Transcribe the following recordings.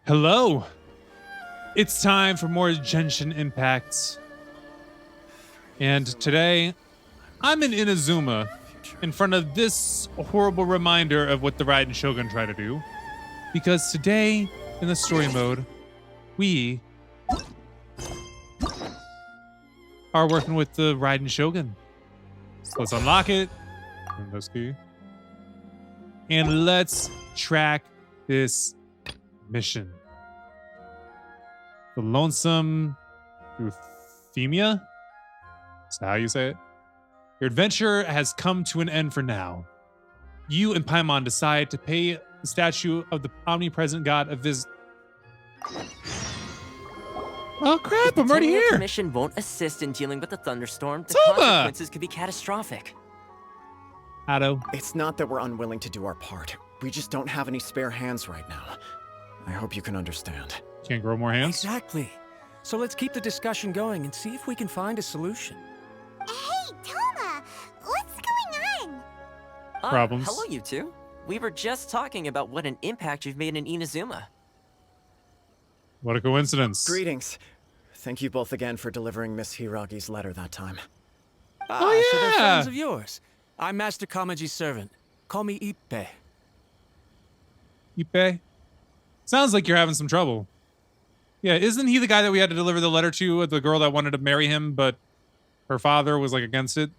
Hello. It's time for more Genshin impacts. And today, I'm in Inazuma in front of this horrible reminder of what the Raiden Shogun tried to do. Because today, in the story mode, we are working with the Raiden Shogun. So let's unlock it. This key. And let's track this mission. The Lonesome Euphemia? Is that how you say it? Your adventure has come to an end for now. You and Paimon decide to pay the statue of the omnipresent god a visit. Oh crap, I'm already here! The Commission won't assist in dealing with the thunderstorm. The Soma! consequences could be catastrophic. Otto. It's not that we're unwilling to do our part. We just don't have any spare hands right now. I hope you can understand. Can't grow more hands? Exactly. So let's keep the discussion going and see if we can find a solution. Hey, Toma! What's going on? Problems. Hello, you two. We were just talking about what an impact you've made in Inazuma. What a coincidence. Greetings. Thank you both again for delivering Miss Hiragi's letter that time. So they're yeah! friends of yours. I'm Master Kamaji's servant. Call me Ippe. Ippe? Sounds like you're having some trouble. Yeah, isn't he the guy that we had to deliver the letter to, the girl that wanted to marry him, but her father was like against it?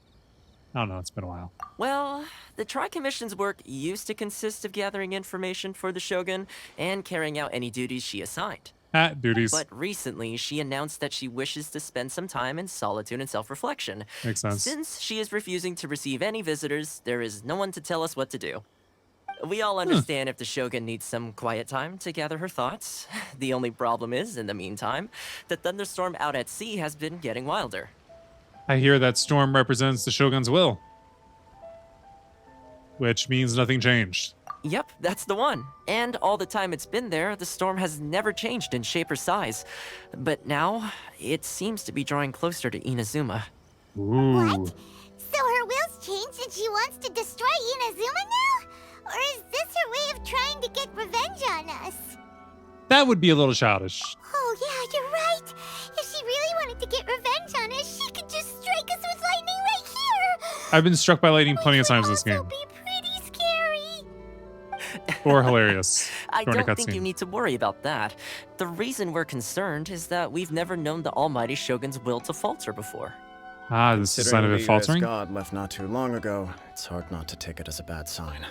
I don't know, it's been a while. Well, the Tri-Commission's work used to consist of gathering information for the Shogun and carrying out any duties she assigned. Duties. But recently, she announced that she wishes to spend some time in solitude and self-reflection. Makes sense. Since she is refusing to receive any visitors, there is no one to tell us what to do. We all understand if the Shogun needs some quiet time to gather her thoughts. The only problem is, in the meantime, the thunderstorm out at sea has been getting wilder. I hear that storm represents the Shogun's will. Which means nothing changed. Yep, that's the one. And all the time it's been there, the storm has never changed in shape or size. But now, it seems to be drawing closer to Inazuma. Ooh. What? So her will's changed and she wants to destroy Inazuma now? Or is this her way of trying to get revenge on us? That would be a little childish. Oh yeah, you're right. If she really wanted to get revenge on us, she could just strike us with lightning right here. I've been struck by lightning plenty of Which would times in this also game. be pretty scary. Or hilarious. I during a don't think cutscene. you need to worry about that. The reason we're concerned is that we've never known the Almighty Shogun's will to falter before. Ah, this is a sign of it Considering faltering? God left not too long ago, it's hard not to take it as a bad sign.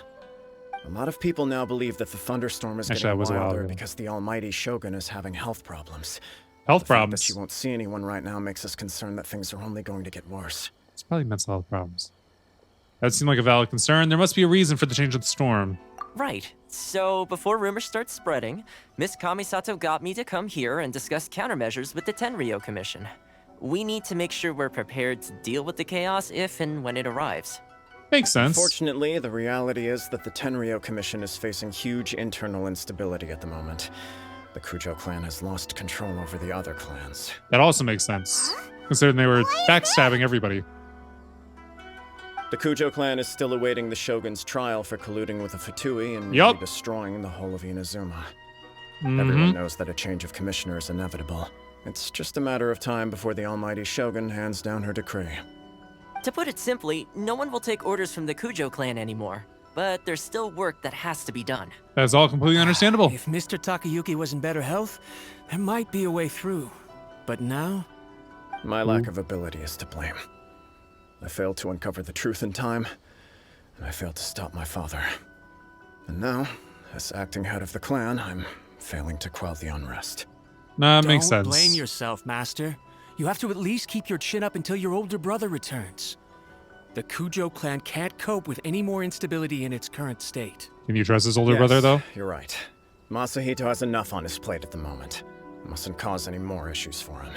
A lot of people now believe that the thunderstorm is Actually, getting that was a while wilder ago. because the Almighty Shogun is having health problems. Health The fact problems. that she won't see anyone right now makes us concerned that things are only going to get worse. It's probably mental health problems. That seemed like a valid concern. There must be a reason for the change of the storm. Right. So, before rumors start spreading, Miss Kamisato got me to come here and discuss countermeasures with the Tenryou Commission. We need to make sure we're prepared to deal with the chaos if and when it arrives. Makes sense. Unfortunately, the reality is that the Tenryou Commission is facing huge internal instability at the moment. The Kujo clan has lost control over the other clans. That also makes sense, considering they were backstabbing everybody. The Kujo clan is still awaiting the Shogun's trial for colluding with the Fatui and Yup. nearly destroying the whole of Inazuma. Mhm. Everyone knows that a change of commissioner is inevitable. It's just a matter of time before the Almighty Shogun hands down her decree. To put it simply, no one will take orders from the Kujo clan anymore. But there's still work that has to be done. That's all completely understandable. If Mr. Takayuki was in better health, there might be a way through. But now, My lack of ability is to blame. I failed to uncover the truth in time, and I failed to stop my father. And now, as acting head of the clan, I'm failing to quell the unrest. Nah, makes sense. don't blame yourself, Master. You have to at least keep your chin up until your older brother returns. The Kujo clan can't cope with any more instability in its current state. Can you trust his older Yes, brother, though? You're right. Masahito has enough on his plate at the moment. Mustn't cause any more issues for him.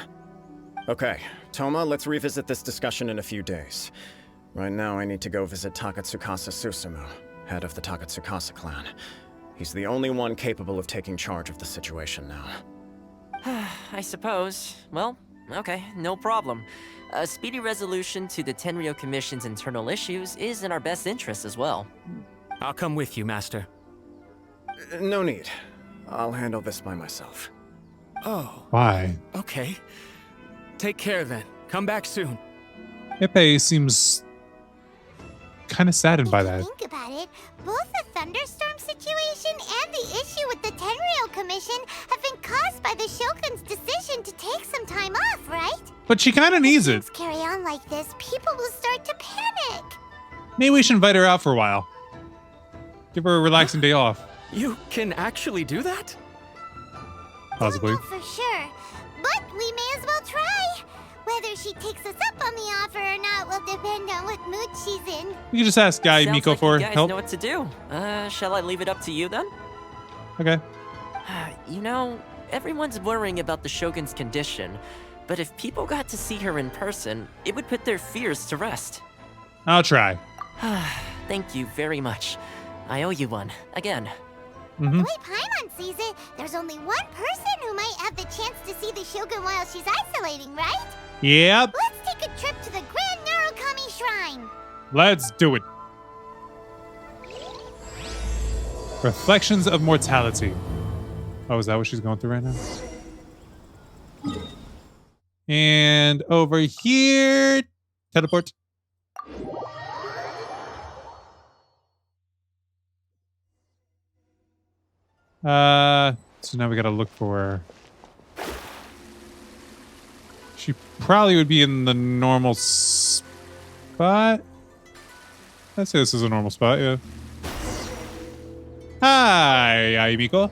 Okay, Toma, let's revisit this discussion in a few days. Right now, I need to go visit Takatsukasa Susumu, head of the Takatsukasa clan. He's the only one capable of taking charge of the situation now. I suppose. Well, okay, no problem. A speedy resolution to the Tenryou Commission's internal issues is in our best interest as well. I'll come with you, Master. No need. I'll handle this by myself. Oh, Why? okay. Take care then. Come back soon. Ippei seems kind of saddened by If you that. think about it, both the thunderstorm situation and the issue with the Tenryou Commission have been caused by the Shogun's decision to take some time off, right? But she kind of needs it. If things carry on like this, people will start to panic. Maybe we should invite her out for a while. Give her a relaxing day off. You can actually do that? Possibly. Don't know for sure, but we may as well try. Whether she takes us up on the offer or not will depend on what mood she's in. We can just ask Guy Sounds Miko like for you guys help. know what to do. Shall I leave it up to you then? Okay. You know, everyone's worrying about the Shogun's condition, but if people got to see her in person, it would put their fears to rest. I'll try. Thank you very much. I owe you one, again. The way Paimon sees it, there's only one person who might have the chance to see the Shogun while she's isolating, right? Yep. Let's take a trip to the Grand Narukami Shrine. Let's do it. Reflections of Mortality. Oh, is that what she's going through right now? And over here, teleport. So now we gotta look for her. She probably would be in the normal spot. I'd say this is a normal spot, yeah. Hi, Aimiko.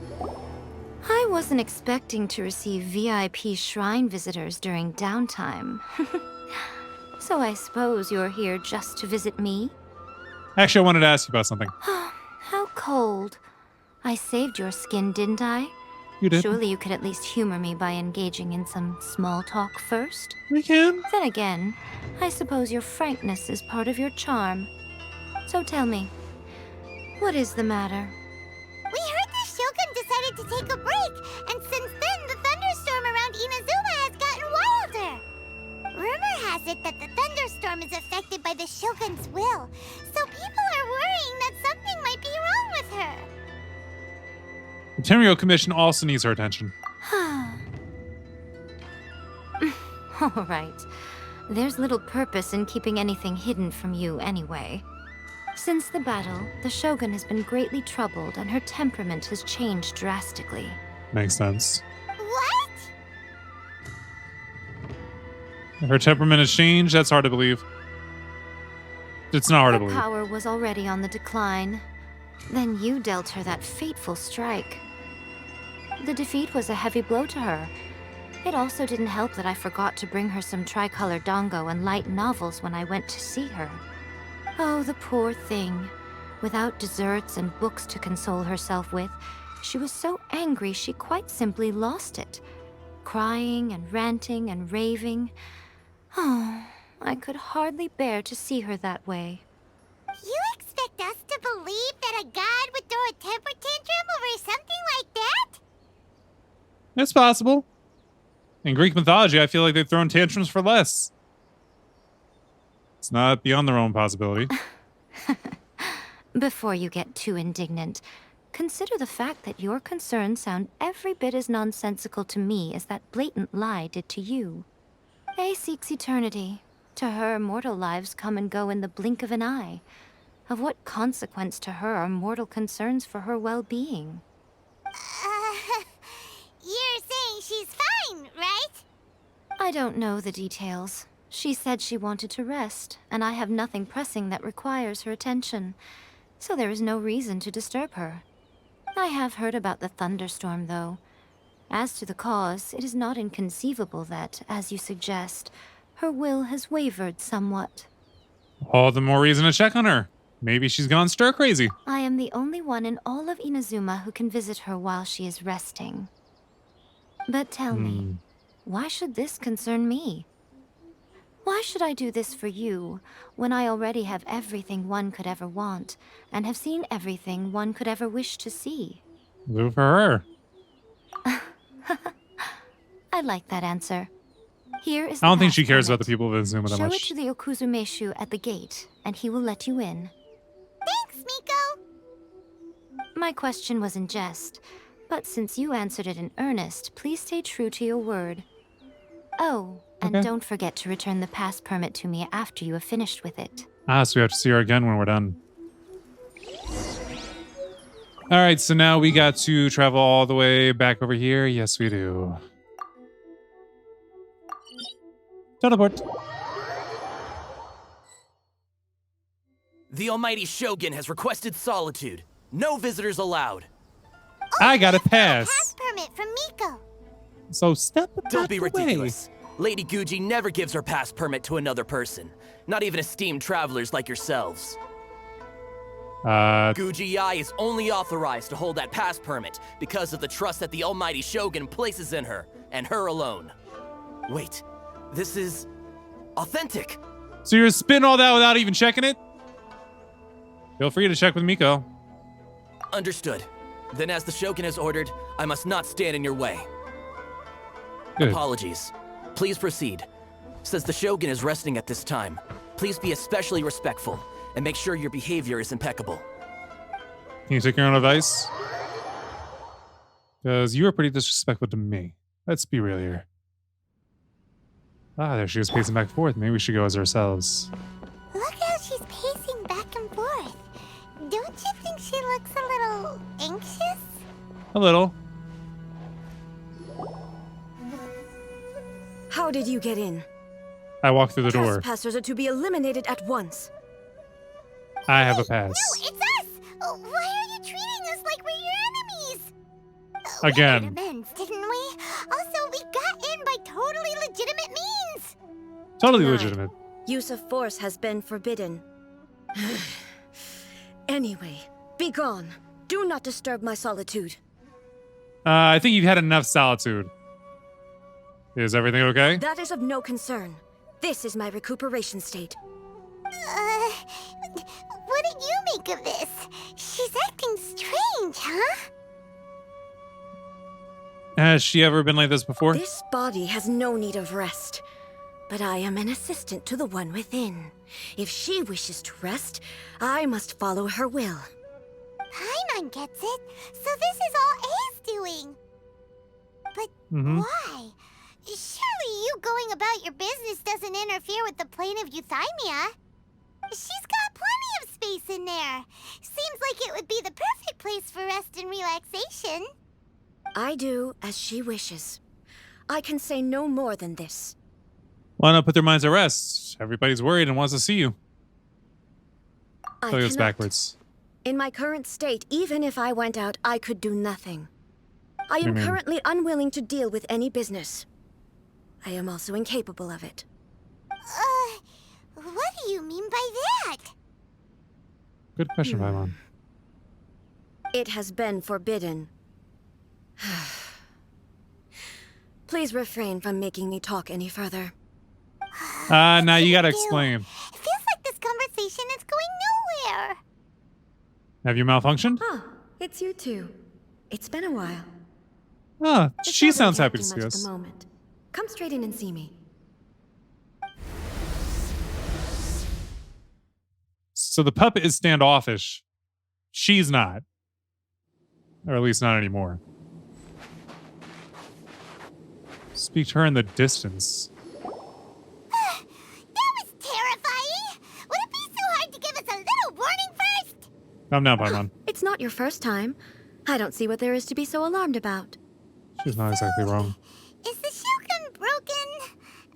I wasn't expecting to receive VIP shrine visitors during downtime. So I suppose you're here just to visit me? Actually, I wanted to ask you about something. How cold. I saved your skin, didn't I? You did. Surely you could at least humor me by engaging in some small talk first? We can. Then again, I suppose your frankness is part of your charm. So tell me, what is the matter? We heard the Shogun decided to take a break, and since then the thunderstorm around Inazuma has gotten wilder. Rumor has it that the thunderstorm is affected by the Shogun's will, so people are worrying that something might be wrong with her. The Tenryou Commission also needs her attention. All right. There's little purpose in keeping anything hidden from you anyway. Since the battle, the Shogun has been greatly troubled and her temperament has changed drastically. Makes sense. What? Her temperament has changed? That's hard to believe. It's not hard to Her believe. power was already on the decline. Then you dealt her that fateful strike. The defeat was a heavy blow to her. It also didn't help that I forgot to bring her some tricolor dango and light novels when I went to see her. Oh, the poor thing. Without desserts and books to console herself with, she was so angry she quite simply lost it. Crying and ranting and raving. Oh, I could hardly bear to see her that way. You expect us to believe that a god would throw a temper tantrum over something like that? It's possible. In Greek mythology, I feel like they've thrown tantrums for less. It's not beyond their own possibility. Before you get too indignant, consider the fact that your concerns sound every bit as nonsensical to me as that blatant lie did to you. A seeks eternity. To her, mortal lives come and go in the blink of an eye. Of what consequence to her are mortal concerns for her well-being? You're saying she's fine, right? I don't know the details. She said she wanted to rest, and I have nothing pressing that requires her attention, so there is no reason to disturb her. I have heard about the thunderstorm, though. As to the cause, it is not inconceivable that, as you suggest, her will has wavered somewhat. All the more reason to check on her. Maybe she's gone stir crazy. I am the only one in all of Inazuma who can visit her while she is resting. But tell me, why should this concern me? Why should I do this for you, when I already have everything one could ever want, and have seen everything one could ever wish to see? Do it for her. I like that answer. Here is I don't the think she pass cares about permit. the people of Inazuma that Show it much. to the Okuzumeshu at the gate, and he will let you in. Thanks, Miko. My question was in jest, But since you answered it in earnest, please stay true to your word. Oh, and Okay. don't forget to return the pass permit to me after you have finished with it. Ah, so we have to see her again when we're done. All right, so now we got to travel all the way back over here. Yes, we do. Teleport. The almighty Shogun has requested solitude. No visitors allowed. I got a Pass pass. permit from Miko. So step Don't out be the way. ridiculous. Lady Guji never gives her pass permit to another person. Not even esteemed travelers like yourselves. Guji Ai is only authorized to hold that pass permit because of the trust that the almighty Shogun places in her, and her alone. Wait, this is authentic. So you're spin all that without even checking it? Feel free to check with Miko. Understood. Then as the Shogun has ordered, I must not stand in your way. Good. Apologies. Please proceed. Since the Shogun is resting at this time, please be especially respectful and make sure your behavior is impeccable. Can you take your own advice? Because you were pretty disrespectful to me. Let's be real here. Ah, there she is pacing back and forth. Maybe we should go as ourselves. Look how she's pacing back and forth. Don't you think she looks a little anxious? A little. How did you get in? I walk through the door. Trespassers are to be eliminated at once. I have a pass. No, it's us! Oh, why are you treating us like we're your enemies? Again. We made amends, didn't we? Also, we got in by totally legitimate means. Totally Denied. legitimate. Use of force has been forbidden. Anyway, be gone. Do not disturb my solitude. I think you've had enough solitude. Is everything okay? That is of no concern. This is my recuperation state. What do you make of this? She's acting strange, huh? Has she ever been like this before? This body has no need of rest. But I am an assistant to the one within. If she wishes to rest, I must follow her will. Paimon gets it. So this is all A's doing. But why? Surely you going about your business doesn't interfere with the plane of euthymia. She's got plenty of space in there. Seems like it would be the perfect place for rest and relaxation. I do as she wishes. I can say no more than this. Why not put their minds at rest? Everybody's worried and wants to see you. I So it goes cannot. backwards. In my current state, even if I went out, I could do nothing. I am mean? currently unwilling to deal with any business. I am also incapable of it. What do you mean by that? Good question, Paimon. It has been forbidden. Please refrain from making me talk any further. Now you gotta Ew. explain. It feels like this conversation is going nowhere. Have you malfunctioned? Ah, it's you two. It's been a while. Ah, This she doesn't sounds take happy to too see much at us. the moment. Come straight in and see me. So the puppet is standoffish. She's not. Or at least not anymore. Speak to her in the distance. That was terrifying. Would it be so hard to give us a little warning first? Calm down, Paimon. It's not your first time. I don't see what there is to be so alarmed about. She's not exactly wrong. Is the Shogun broken?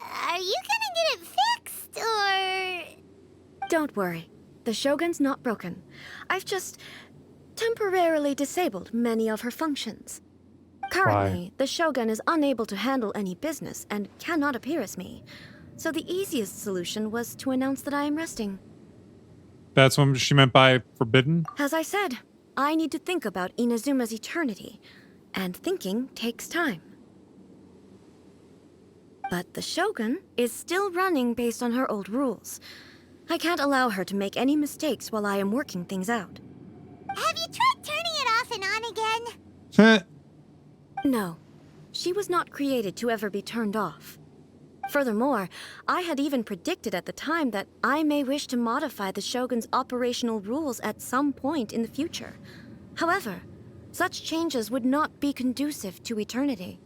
Are you gonna get it fixed, or...? Don't worry. The Shogun's not broken. I've just temporarily disabled many of her functions. Currently, the Shogun is unable to handle any business and cannot appear as me. So the easiest solution was to announce that I am resting. That's what she meant by forbidden? As I said, I need to think about Inazuma's eternity, and thinking takes time. But the Shogun is still running based on her old rules. I can't allow her to make any mistakes while I am working things out. Have you tried turning it off and on again? No, she was not created to ever be turned off. Furthermore, I had even predicted at the time that I may wish to modify the Shogun's operational rules at some point in the future. However, Such changes would not be conducive to eternity.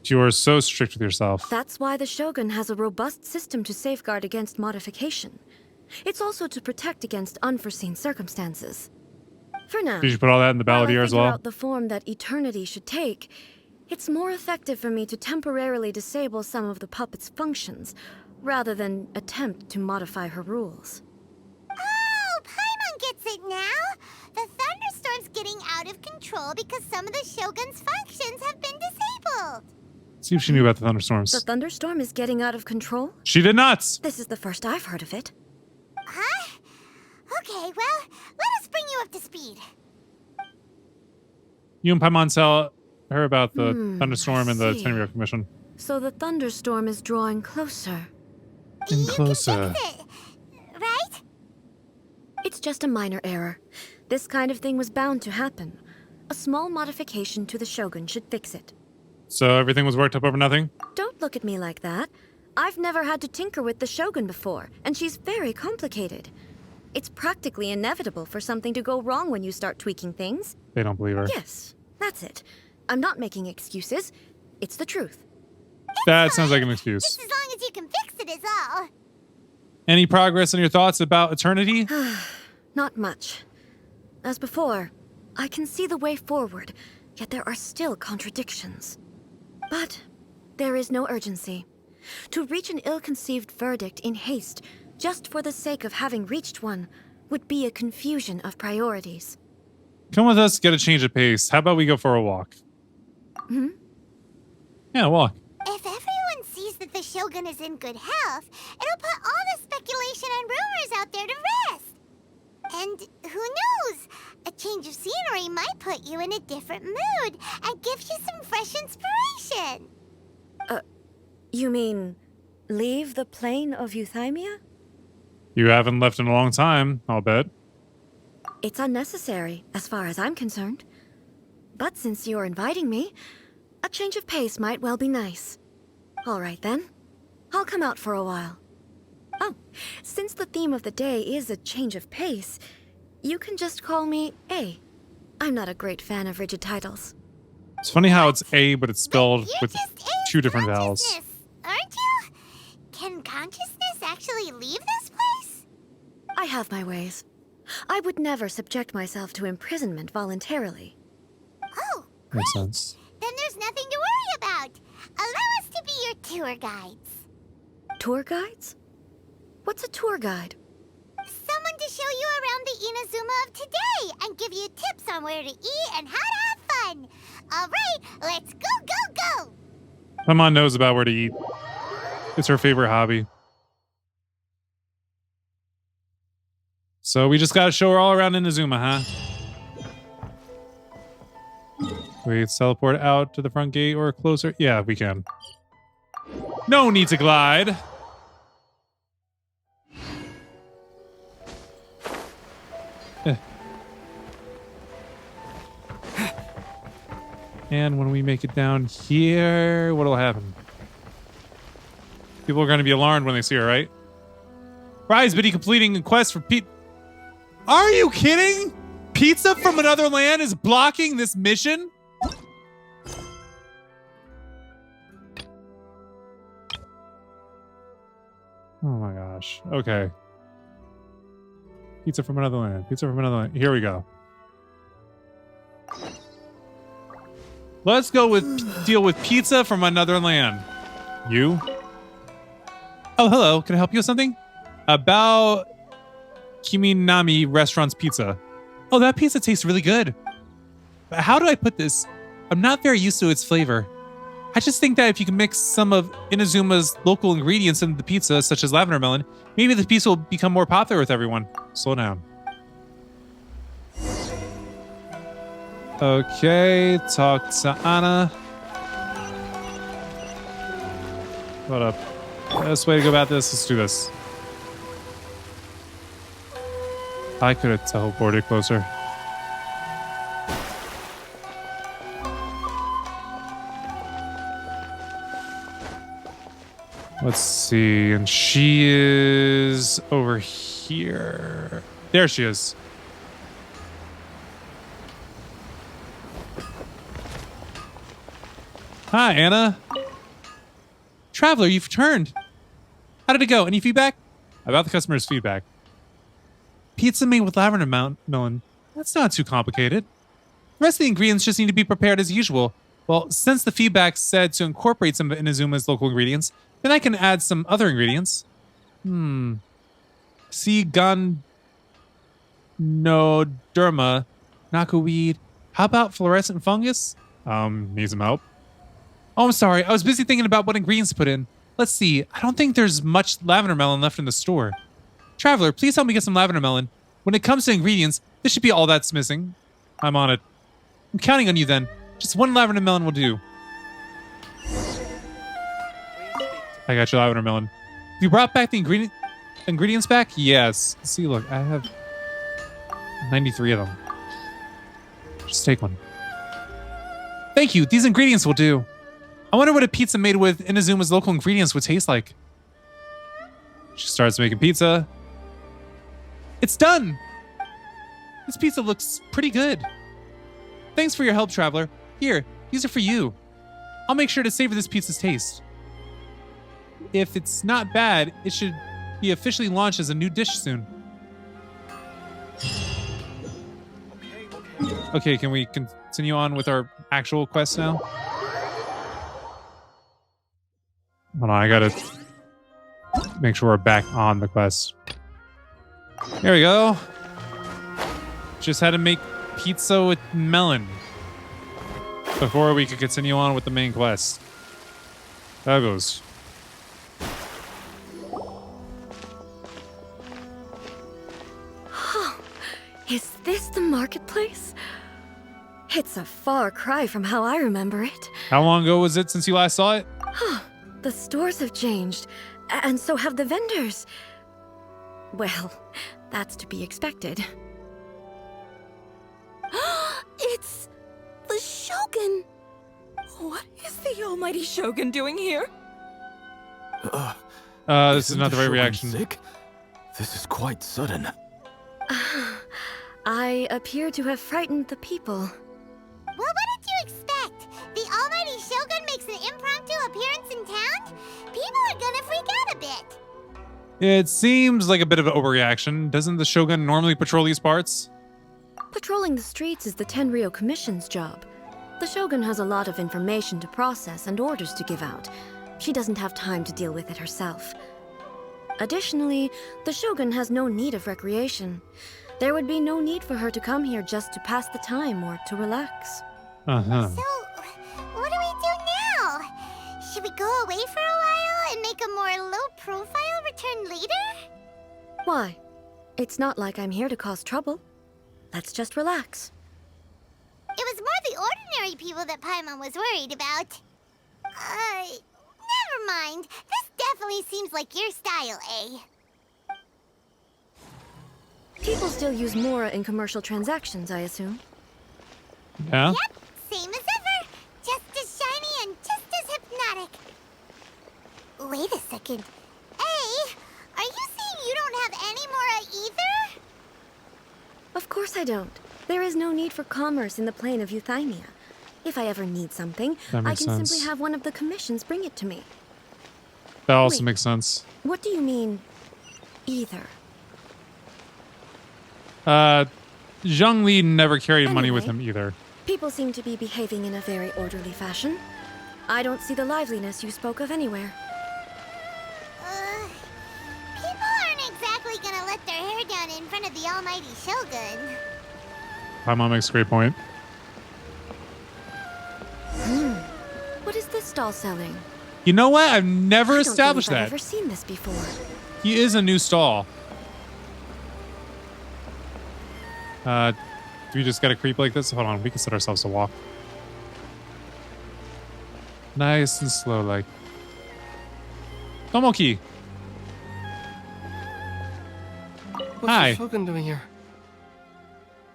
You're so strict with yourself. That's why the Shogun has a robust system to safeguard against modification. It's also to protect against unforeseen circumstances. For now, Did you put all that in the while I balladeer as figure well? out the form that eternity should take, it's more effective for me to temporarily disable some of the puppet's functions, rather than attempt to modify her rules. Oh, Paimon gets it now! The thunderstorm's getting out of control because some of the Shogun's functions have been disabled. See if she knew about the thunderstorms. The thunderstorm is getting out of control? She did not. This is the first I've heard of it. Huh? Okay, well, let us bring you up to speed. You and Paimon tell her about the thunderstorm I and the see. Tenryou Commission. So the thunderstorm is drawing closer. And You closer. can fix it, right? It's just a minor error. This kind of thing was bound to happen. A small modification to the Shogun should fix it. So everything was worked up over nothing? Don't look at me like that. I've never had to tinker with the Shogun before, and she's very complicated. It's practically inevitable for something to go wrong when you start tweaking things. They don't believe her. Yes, that's it. I'm not making excuses. It's the truth. That sounds like an Just excuse. as long as you can fix it is all. Any progress on your thoughts about eternity? Not much. As before, I can see the way forward, yet there are still contradictions. But there is no urgency. To reach an ill-conceived verdict in haste, just for the sake of having reached one, would be a confusion of priorities. Come with us, get a change of pace. How about we go for a walk? Hmm? Yeah, walk. If everyone sees that the Shogun is in good health, it'll put all the speculation and rumors out there to rest. And who knows? A change of scenery might put you in a different mood and give you some fresh inspiration. You mean, leave the plane of Euthymia? You haven't left in a long time, I'll bet. It's unnecessary, as far as I'm concerned. But since you're inviting me, a change of pace might well be nice. All right then. I'll come out for a while. Oh, since the theme of the day is a change of pace, you can just call me A. I'm not a great fan of rigid titles. It's funny how it's A, but it's spelled But you're with just a 2 different vowels. consciousness, aren't you? Can consciousness actually leave this place? I have my ways. I would never subject myself to imprisonment voluntarily. Oh, Makes sense. then there's nothing to worry about. Allow us to be your tour guides. Tour guides? What's a tour guide? Someone to show you around the Inazuma of today and give you tips on where to eat and how to have fun. All right, let's go. Paimon knows about where to eat. It's her favorite hobby. So we just gotta show her all around Inazuma, huh? We teleport out to the front gate or closer? Yeah, we can. No need to glide. Eh. And when we make it down here, what'll happen? People are going to be alarmed when they see her, right? Rise, Biddy completing a quest for Pete. Are you kidding? Pizza from another land is blocking this mission? Oh my gosh. Okay. Pizza from another land. Pizza from another land. Here we go. Let's go with deal with pizza from another land. You? Oh, hello. Can I help you with something? About Kiminami Restaurant's pizza. Oh, that pizza tastes really good. But how do I put this? I'm not very used to its flavor. I just think that if you can mix some of Inazuma's local ingredients into the pizza, such as lavender melon, maybe the pizza will become more popular with everyone. Slow down. Okay, talk to Anna. What up? Best way to go about this, let's do this. I could have teleported closer. Let's see, and she is over here. There she is. Hi, Anna. Traveler, you've returned. How did it go? Any feedback? About the customer's feedback. Pizza made with lavender melon. That's not too complicated. The rest of the ingredients just need to be prepared as usual. Well, since the feedback said to incorporate some of Inazuma's local ingredients, then I can add some other ingredients. See Ganoderma, knockaweed. How about fluorescent fungus? Need some help. Oh, I'm sorry. I was busy thinking about what ingredients to put in. Let's see. I don't think there's much lavender melon left in the store. Traveler, please help me get some lavender melon. When it comes to ingredients, this should be all that's missing. I'm on it. I'm counting on you then. Just one lavender melon will do. I got your lavender melon. Have you brought back the ingredients back? Yes. See, look, I have 93 of them. Just take one. Thank you. These ingredients will do. I wonder what a pizza made with Inazuma's local ingredients would taste like. She starts making pizza. It's done! This pizza looks pretty good. Thanks for your help, Traveler. Here, these are for you. I'll make sure to savor this pizza's taste. If it's not bad, it should be officially launched as a new dish soon. Okay, can we continue on with our actual quest now? Hold on, I gotta make sure we're back on the quest. There we go. Just had to make pizza with melon before we could continue on with the main quest. There goes. Is this the marketplace? It's a far cry from how I remember it. How long ago was it since you last saw it? The stores have changed, and so have the vendors. Well, that's to be expected. It's the Shogun! What is the almighty Shogun doing here? This is not the right reaction. Sick? This is quite sudden. I appear to have frightened the people. Well, what did you expect? The almighty Shogun makes an impromptu appearance in town? People are gonna freak out a bit. It seems like a bit of an overreaction. Doesn't the Shogun normally patrol these parts? Patrolling the streets is the Tenryou Commission's job. The Shogun has a lot of information to process and orders to give out. She doesn't have time to deal with it herself. Additionally, the Shogun has no need of recreation. There would be no need for her to come here just to pass the time or to relax. Uh-huh. So, what do we do now? Should we go away for a while and make a more low-profile return later? Why? It's not like I'm here to cause trouble. Let's just relax. It was more the ordinary people that Paimon was worried about. Never mind. This definitely seems like your style, eh? People still use Mora in commercial transactions, I assume. Yeah? Yep, same as ever. Just as shiny and just as hypnotic. Wait a second. Hey, are you saying you don't have any Mora either? Of course I don't. There is no need for commerce in the plane of Euthymia. If I ever need something, That I makes can sense. simply have one of the commissions bring it to me. That also Wait. makes sense. What do you mean, either? Zhang Li never carried money with Anyway. him either. People seem to be behaving in a very orderly fashion. I don't see the liveliness you spoke of anywhere. People aren't exactly gonna let their hair down in front of the almighty Shogun. My mom makes a great point. What is this stall selling? You know what? I've never I established don't believe I've that. ever seen this before. He is a new stall. Do we just gotta creep like this? Hold on, we can set ourselves to walk. Nice and slow, like. Tomoki! What's Hi. the Shogun doing here?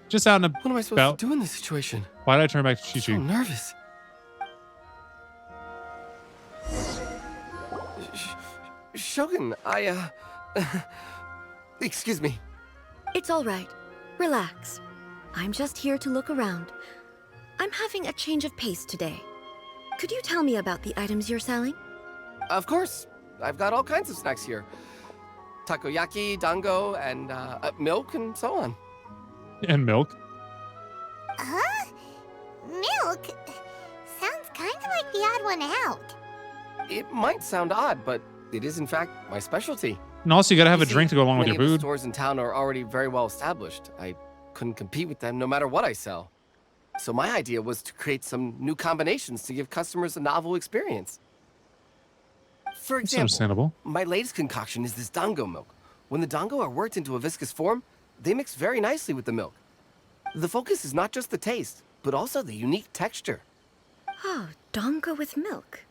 Just out and What am I supposed about. to do in this situation? Why did I turn back to So Chi-Chi? nervous. Shogun, excuse me. It's all right. Relax. I'm just here to look around. I'm having a change of pace today. Could you tell me about the items you're selling? Of course. I've got all kinds of snacks here. Takoyaki, dango, and milk, and so on. And milk. Huh? Milk? Sounds kind of like the odd one out. It might sound odd, but it is in fact my specialty. And also, you gotta have You a see, drink to go along with many your of the food. stores in town are already very well established. I couldn't compete with them no matter what I sell. So my idea was to create some new combinations to give customers a novel experience. For That's example, understandable. my latest concoction is this dango milk. When the dango are worked into a viscous form, they mix very nicely with the milk. The focus is not just the taste, but also the unique texture. Oh, dango with milk.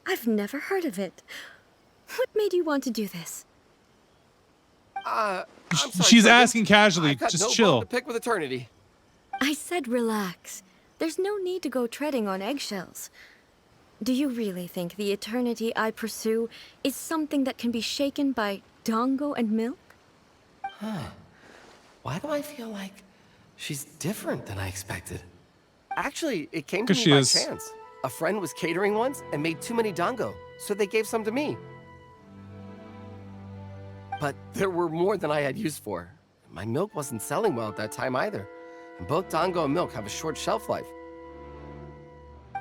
I've never heard of it. What made you want to do this? I'm sorry, She's Shogun. asking casually. I've got Just no chill. bone to pick with eternity. I said relax. There's no need to go treading on eggshells. Do you really think the eternity I pursue is something that can be shaken by dango and milk? Why do I feel like she's different than I expected? Actually, it came to 'Cause me she by is. chance. A friend was catering once and made too many dango, so they gave some to me. But there were more than I had use for. My milk wasn't selling well at that time either. And both dango and milk have a short shelf life.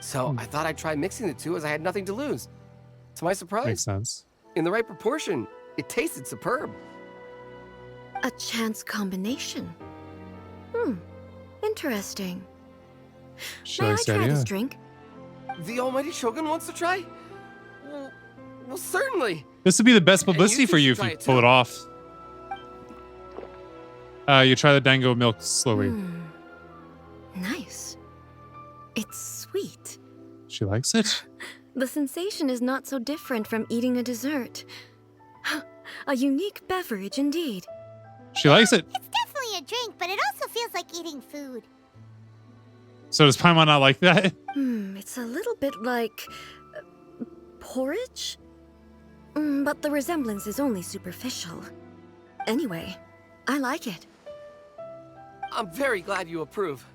So I thought I'd try mixing the two as I had nothing to lose. To my Makes surprise, sense. in the right proportion, it tasted superb. A chance combination. Interesting. She May I likes the try idea. this drink? The almighty Shogun wants to try? Well, certainly. This would be the best And you publicity two for you should if try you it pull too. it off. You try the dango milk slowly. Nice. It's sweet. She likes it. The sensation is not so different from eating a dessert. A unique beverage indeed. She likes it. It's definitely a drink, but it also feels like eating food. So does Paimon not like that? It's a little bit like porridge? But the resemblance is only superficial. Anyway, I like it. I'm very glad you approve.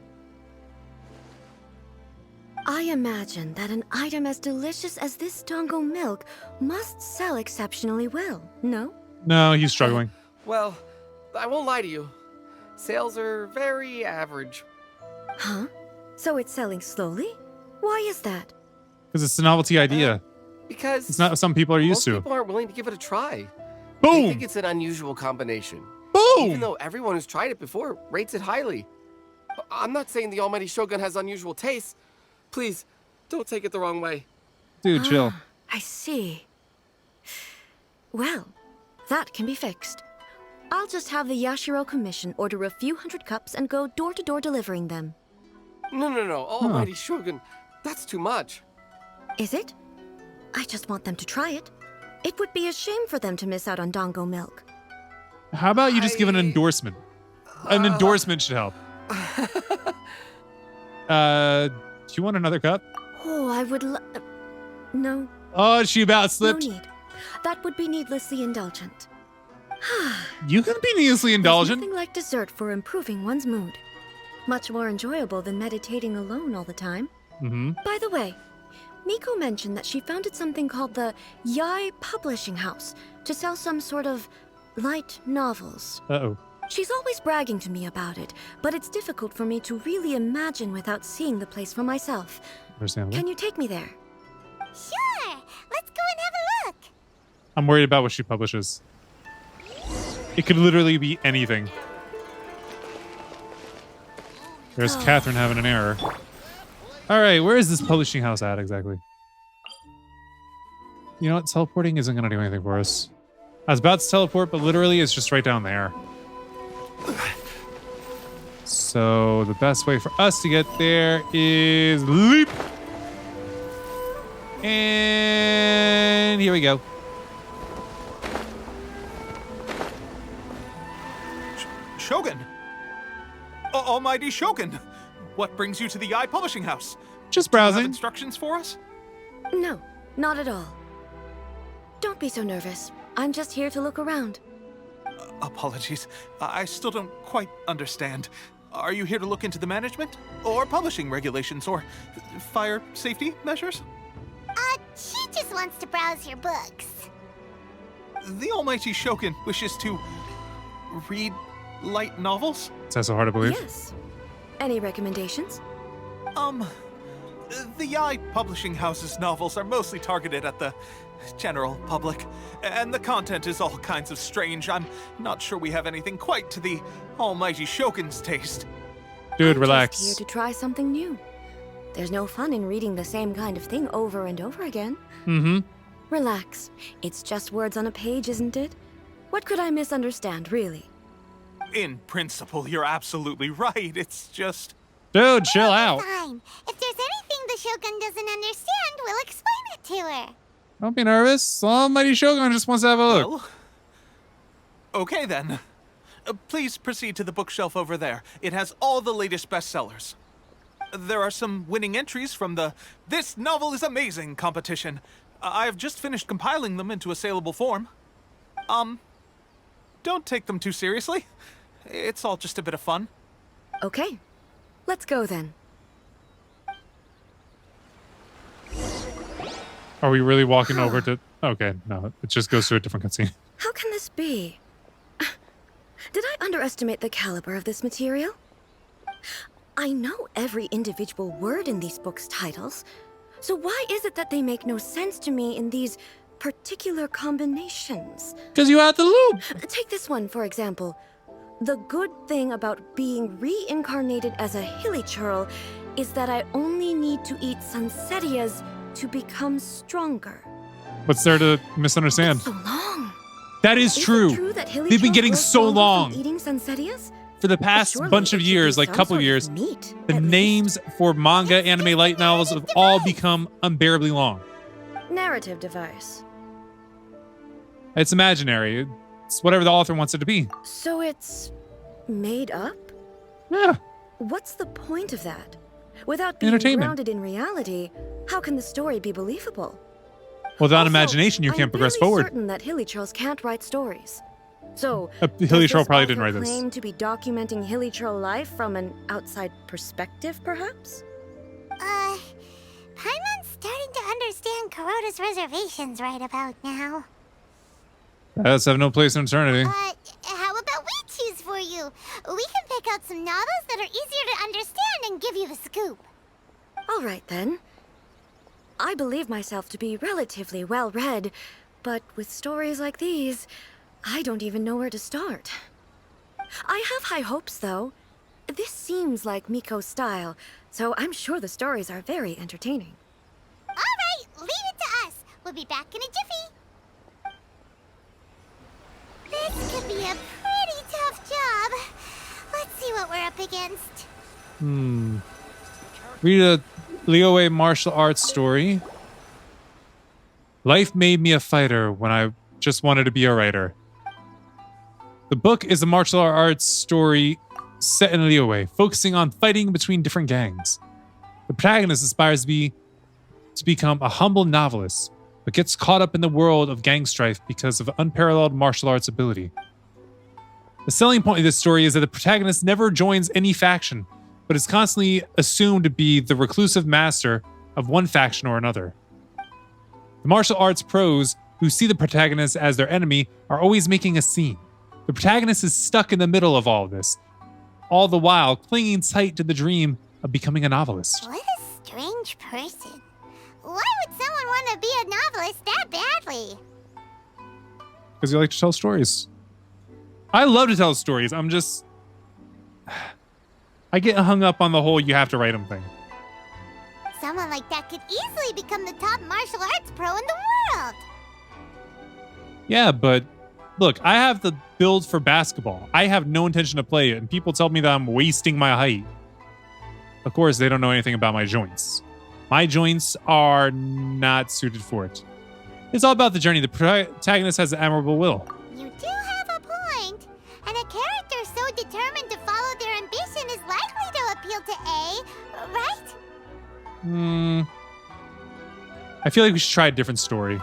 I imagine that an item as delicious as this dango milk must sell exceptionally well, no? No, he's struggling. Well, I won't lie to you. Sales are very average. Huh? So it's selling slowly? Why is that? Because it's a novelty idea. Because It's not what some people are used most to. people aren't willing to give it a try. They think Boom! it's an unusual combination. Boom! Even though everyone who's tried it before rates it highly. I'm not saying the almighty Shogun has unusual tastes. Please, don't take it the wrong way. Dude, chill. I see. Well, that can be fixed. I'll just have the Yashiro Commission order a few hundred cups and go door to door delivering them. No, almighty Shogun. That's too much. Is it? I just want them to try it. It would be a shame for them to miss out on dango milk. How about you just give an endorsement? An endorsement should help. Do you want another cup? Oh, I would no, Oh, she about no slipped. need. That would be needlessly indulgent. You can be needlessly indulgent. There's nothing like dessert for improving one's mood. Much more enjoyable than meditating alone all the time. By the way, Miko mentioned that she founded something called the Yai Publishing House to sell some sort of light novels. Uh-oh. She's always bragging to me about it, but it's difficult for me to really imagine without seeing the place for myself. Understandable. Can you take me there? Sure, let's go and have a look. I'm worried about what she publishes. It could literally be anything. There's Catherine having an error. All right, where is this publishing house at exactly? You know what? Teleporting isn't going to do anything for us. I was about to teleport, but literally it's just right down there. So the best way for us to get there is leap. And here we go. Shogun! Almighty Shogun! What brings you to the Yai Publishing House? Just Do you have browsing. instructions for us? No, not at all. Don't be so nervous. I'm just here to look around. Apologies. I still don't quite understand. Are you here to look into the management? Or publishing regulations? Or fire safety measures? She just wants to browse your books. The almighty Shogun wishes to read light novels? Is that so hard to believe? Yes. Any recommendations? The Yai publishing house's novels are mostly targeted at the general public, and the content is all kinds of strange. I'm not sure we have anything quite to the almighty Shogun's taste. Dude, I'm relax. just here to try something new. There's no fun in reading the same kind of thing over and over again. Mm-hmm. Relax. It's just words on a page, isn't it? What could I misunderstand, really? In principle, you're absolutely right. It's just... Dude, chill out. Fine. If there's anything the Shogun doesn't understand, we'll explain it to her. Don't be nervous. Almighty Shogun just wants to have a look. Well, okay then. Please proceed to the bookshelf over there. It has all the latest bestsellers. There are some winning entries from the This Novel is Amazing competition. I've just finished compiling them into a saleable form. Don't take them too seriously. It's all just a bit of fun. Okay. Let's go then. Are we really walking over to... Okay, no. It just goes to a different cutscene. How can this be? Did I underestimate the caliber of this material? I know every individual word in these books' titles, so why is it that they make no sense to me in these particular combinations? Because you had the loop. Take this one, for example. The good thing about being reincarnated as a hilly churl is that I only need to eat sunsettias to become stronger. What's there to misunderstand? It's so long. That is Is true. it true that hilly They've been churls getting grow so stronger long. from eating sunsettias? For the past Surely bunch of it should years, be like some couple sort of years, meat, the at names for manga, anime, light novels have all become unbearably long. least. Narrative device. It's imaginary. It's whatever the author wants it to be. So it's made up? Yeah. What's the point of that? Without being Entertainment. grounded in reality, how can the story be believable? Without Also, imagination, you can't progress I'm forward. very certain that hilly churls can't write stories. So, Hilly does Troll this probably didn't author write this. claim to be documenting hilly churl life from an outside perspective, perhaps? Paimon's starting to understand Kuroda's reservations right about now. That's have no place in eternity. How about we choose for you? We can pick out some novels that are easier to understand and give you the scoop. All right, then. I believe myself to be relatively well-read, but with stories like these, I don't even know where to start. I have high hopes, though. This seems like Miko's style, so I'm sure the stories are very entertaining. All right, leave it to us. We'll be back in a jiffy. This could be a pretty tough job. Let's see what we're up against. Read a Liyue martial arts story. Life made me a fighter when I just wanted to be a writer. The book is a martial arts story set in Liyue, focusing on fighting between different gangs. The protagonist aspires to become a humble novelist, but gets caught up in the world of gang strife because of unparalleled martial arts ability. The selling point of this story is that the protagonist never joins any faction, but is constantly assumed to be the reclusive master of one faction or another. The martial arts pros who see the protagonist as their enemy are always making a scene. The protagonist is stuck in the middle of all of this, all the while clinging tight to the dream of becoming a novelist. What a strange person. Why would someone want to be a novelist that badly? Because you like to tell stories. I love to tell stories. I get hung up on the whole you have to write them thing. Someone like that could easily become the top martial arts pro in the world. Yeah, but look, I have the build for basketball. I have no intention to play it, and people tell me that I'm wasting my height. Of course, they don't know anything about my joints. My joints are not suited for it. It's all about the journey. The protagonist has an admirable will. You do have a point. And a character so determined to follow their ambition is likely to appeal to A, right? I feel like we should try a different story.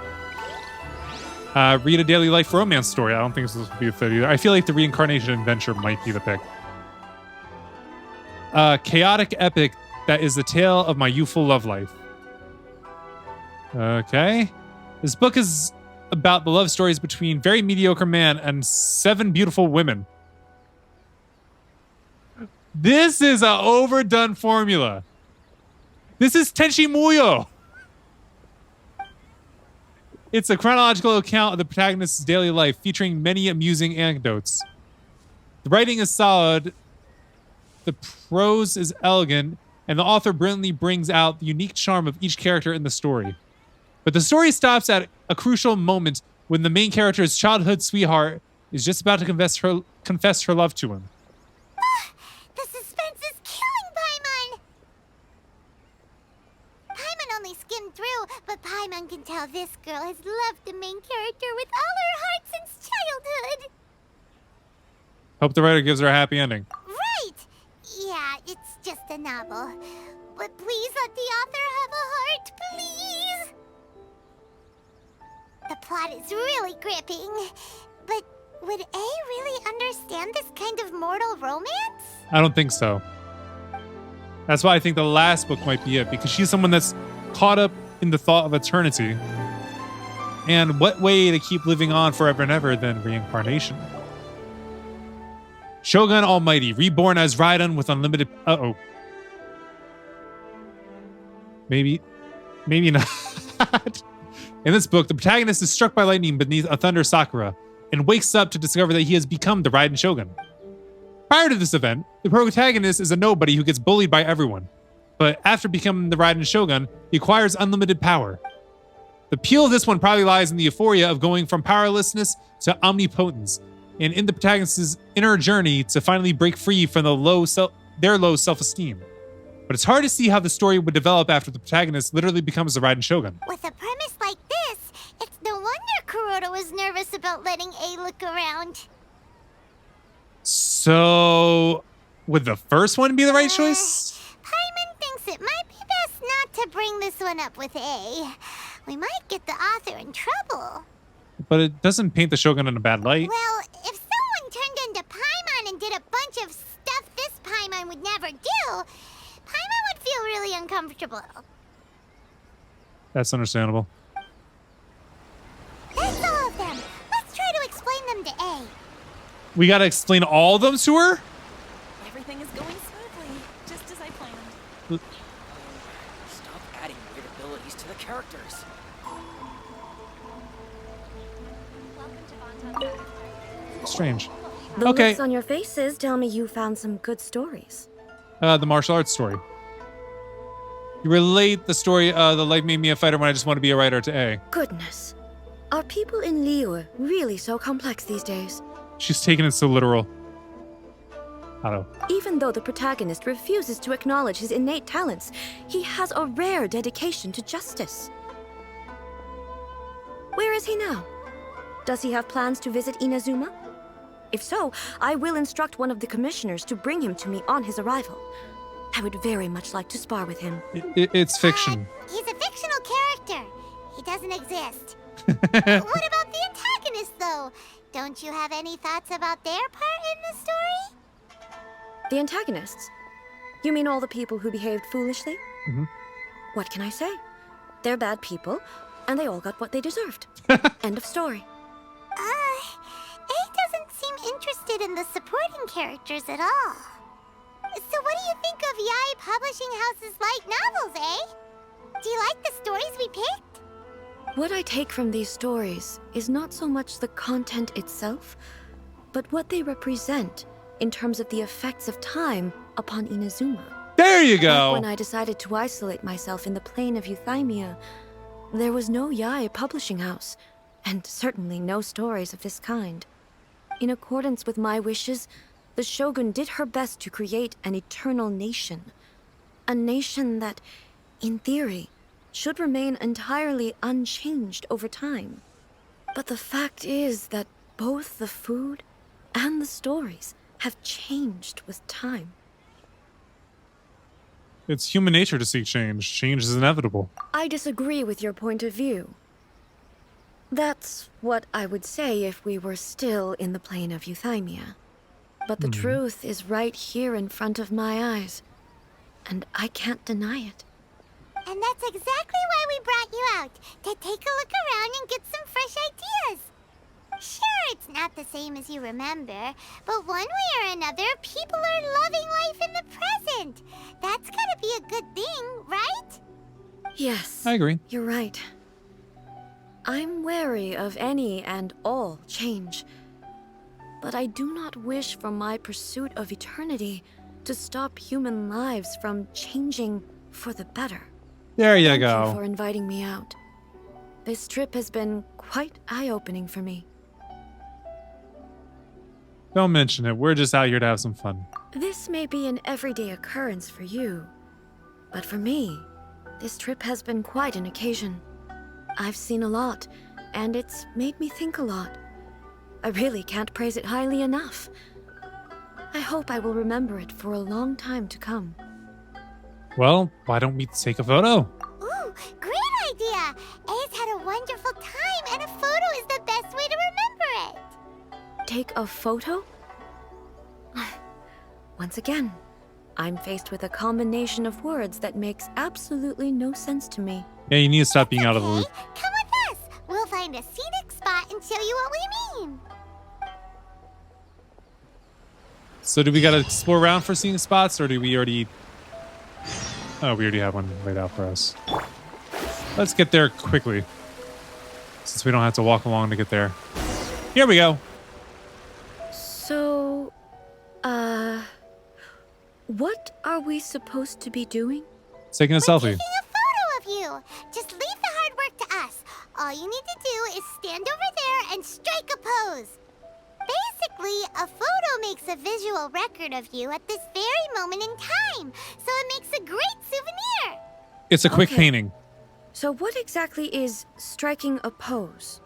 Read a daily life romance story. I don't think this would be a fit either. I feel like the reincarnation adventure might be the pick. a chaotic epic that is the tale of my youthful love life. Okay. This book is about the love stories between very mediocre man and 7 beautiful women. This is an overdone formula. This is Tenchi Muyo. It's a chronological account of the protagonist's daily life featuring many amusing anecdotes. The writing is solid, the prose is elegant, and the author brilliantly brings out the unique charm of each character in the story. But the story stops at a crucial moment when the main character's childhood sweetheart is just about to confess her love to him. The suspense is killing Paimon! Paimon only skimmed through, but Paimon can tell this girl has loved the main character with all her heart since childhood. Hope the writer gives her a happy ending. Right! Yeah, it's just a novel. But please let the author have a heart, please! The plot is really gripping. But would A really understand this kind of mortal romance? I don't think so. That's why I think the last book might be it, because she's someone that's caught up in the thought of eternity. And what way to keep living on forever and ever than reincarnation? Shogun Almighty, reborn as Raiden with unlimited... Uh-oh. Maybe not. In this book, the protagonist is struck by lightning beneath a thunder sakura and wakes up to discover that he has become the Raiden Shogun. Prior to this event, the protagonist is a nobody who gets bullied by everyone. But after becoming the Raiden Shogun, he acquires unlimited power. The appeal of this one probably lies in the euphoria of going from powerlessness to omnipotence, and in the protagonist's inner journey to finally break free from their low self-esteem. But it's hard to see how the story would develop after the protagonist literally becomes the Raiden Shogun. With a premise like this, it's no wonder Kuroda was nervous about letting A look around. So, would the first one be the right choice? Paimon thinks it might be best not to bring this one up with A. We might get the author in trouble. But it doesn't paint the Shogun in a bad light. Well, if someone turned into Paimon and did a bunch of stuff this Paimon would never do, Paimon would feel really uncomfortable. That's understandable. That's all of them. Let's try to explain them to A. We gotta explain all of them to her? Everything is going smoothly, just as I planned. Stop adding weird abilities to the characters. Strange. The Okay. looks on your faces tell me you found some good stories. The martial arts story. You relate the story, the life made me a fighter when I just want to be a writer to A. Goodness. Are people in Liyue really so complex these days? She's taking it so literal. I don't know. Even though the protagonist refuses to acknowledge his innate talents, he has a rare dedication to justice. Where is he now? Does he have plans to visit Inazuma? If so, I will instruct one of the commissioners to bring him to me on his arrival. I would very much like to spar with him. It's fiction. He's a fictional character. He doesn't exist. What about the antagonist, though? Don't you have any thoughts about their part in the story? The antagonists? You mean all the people who behaved foolishly? Mhm. What can I say? They're bad people, and they all got what they deserved. End of story. A doesn't seem interested in the supporting characters at all. So what do you think of Yae Publishing House's light novels, eh? Do you like the stories we picked? What I take from these stories is not so much the content itself, but what they represent in terms of the effects of time upon Inazuma. There you go! When I decided to isolate myself in the plane of Euthymia, there was no Yae Publishing House, and certainly no stories of this kind. In accordance with my wishes, the Shogun did her best to create an eternal nation. A nation that, in theory, should remain entirely unchanged over time. But the fact is that both the food and the stories have changed with time. It's human nature to seek change. Change is inevitable. I disagree with your point of view. That's what I would say if we were still in the plane of Euthymia. But the truth is right here in front of my eyes. And I can't deny it. And that's exactly why we brought you out, to take a look around and get some fresh ideas. Sure, it's not the same as you remember, but one way or another, people are loving life in the present. That's gotta be a good thing, right? Yes. I agree. You're right. I'm wary of any and all change. But I do not wish for my pursuit of eternity to stop human lives from changing for the better. There you Thank go. you for inviting me out. This trip has been quite eye-opening for me. Don't mention it. We're just out here to have some fun. This may be an everyday occurrence for you, but for me, this trip has been quite an occasion. I've seen a lot, and it's made me think a lot. I really can't praise it highly enough. I hope I will remember it for a long time to come. Well, why don't we take a photo? Ooh, great idea! A's had a wonderful time, and a photo is the best way to remember it. Take a photo? Once again, I'm faced with a combination of words that makes absolutely no sense to me. Yeah, you need to stop being out of the loop. Come with us. We'll find a scenic spot and show you what we mean. So do we gotta explore around for seeing spots, or do we already... Oh, we already have one laid out for us. Let's get there quickly, since we don't have to walk along to get there. Here we go. So, what are we supposed to be doing? Taking a selfie. Taking a photo of you. Just leave the hard work to us. All you need to do is stand over there and strike a pose. Basically, a photo makes a visual record of you at this very moment in time, so it makes a great souvenir. It's a quick Okay. painting. So what exactly is striking a pose?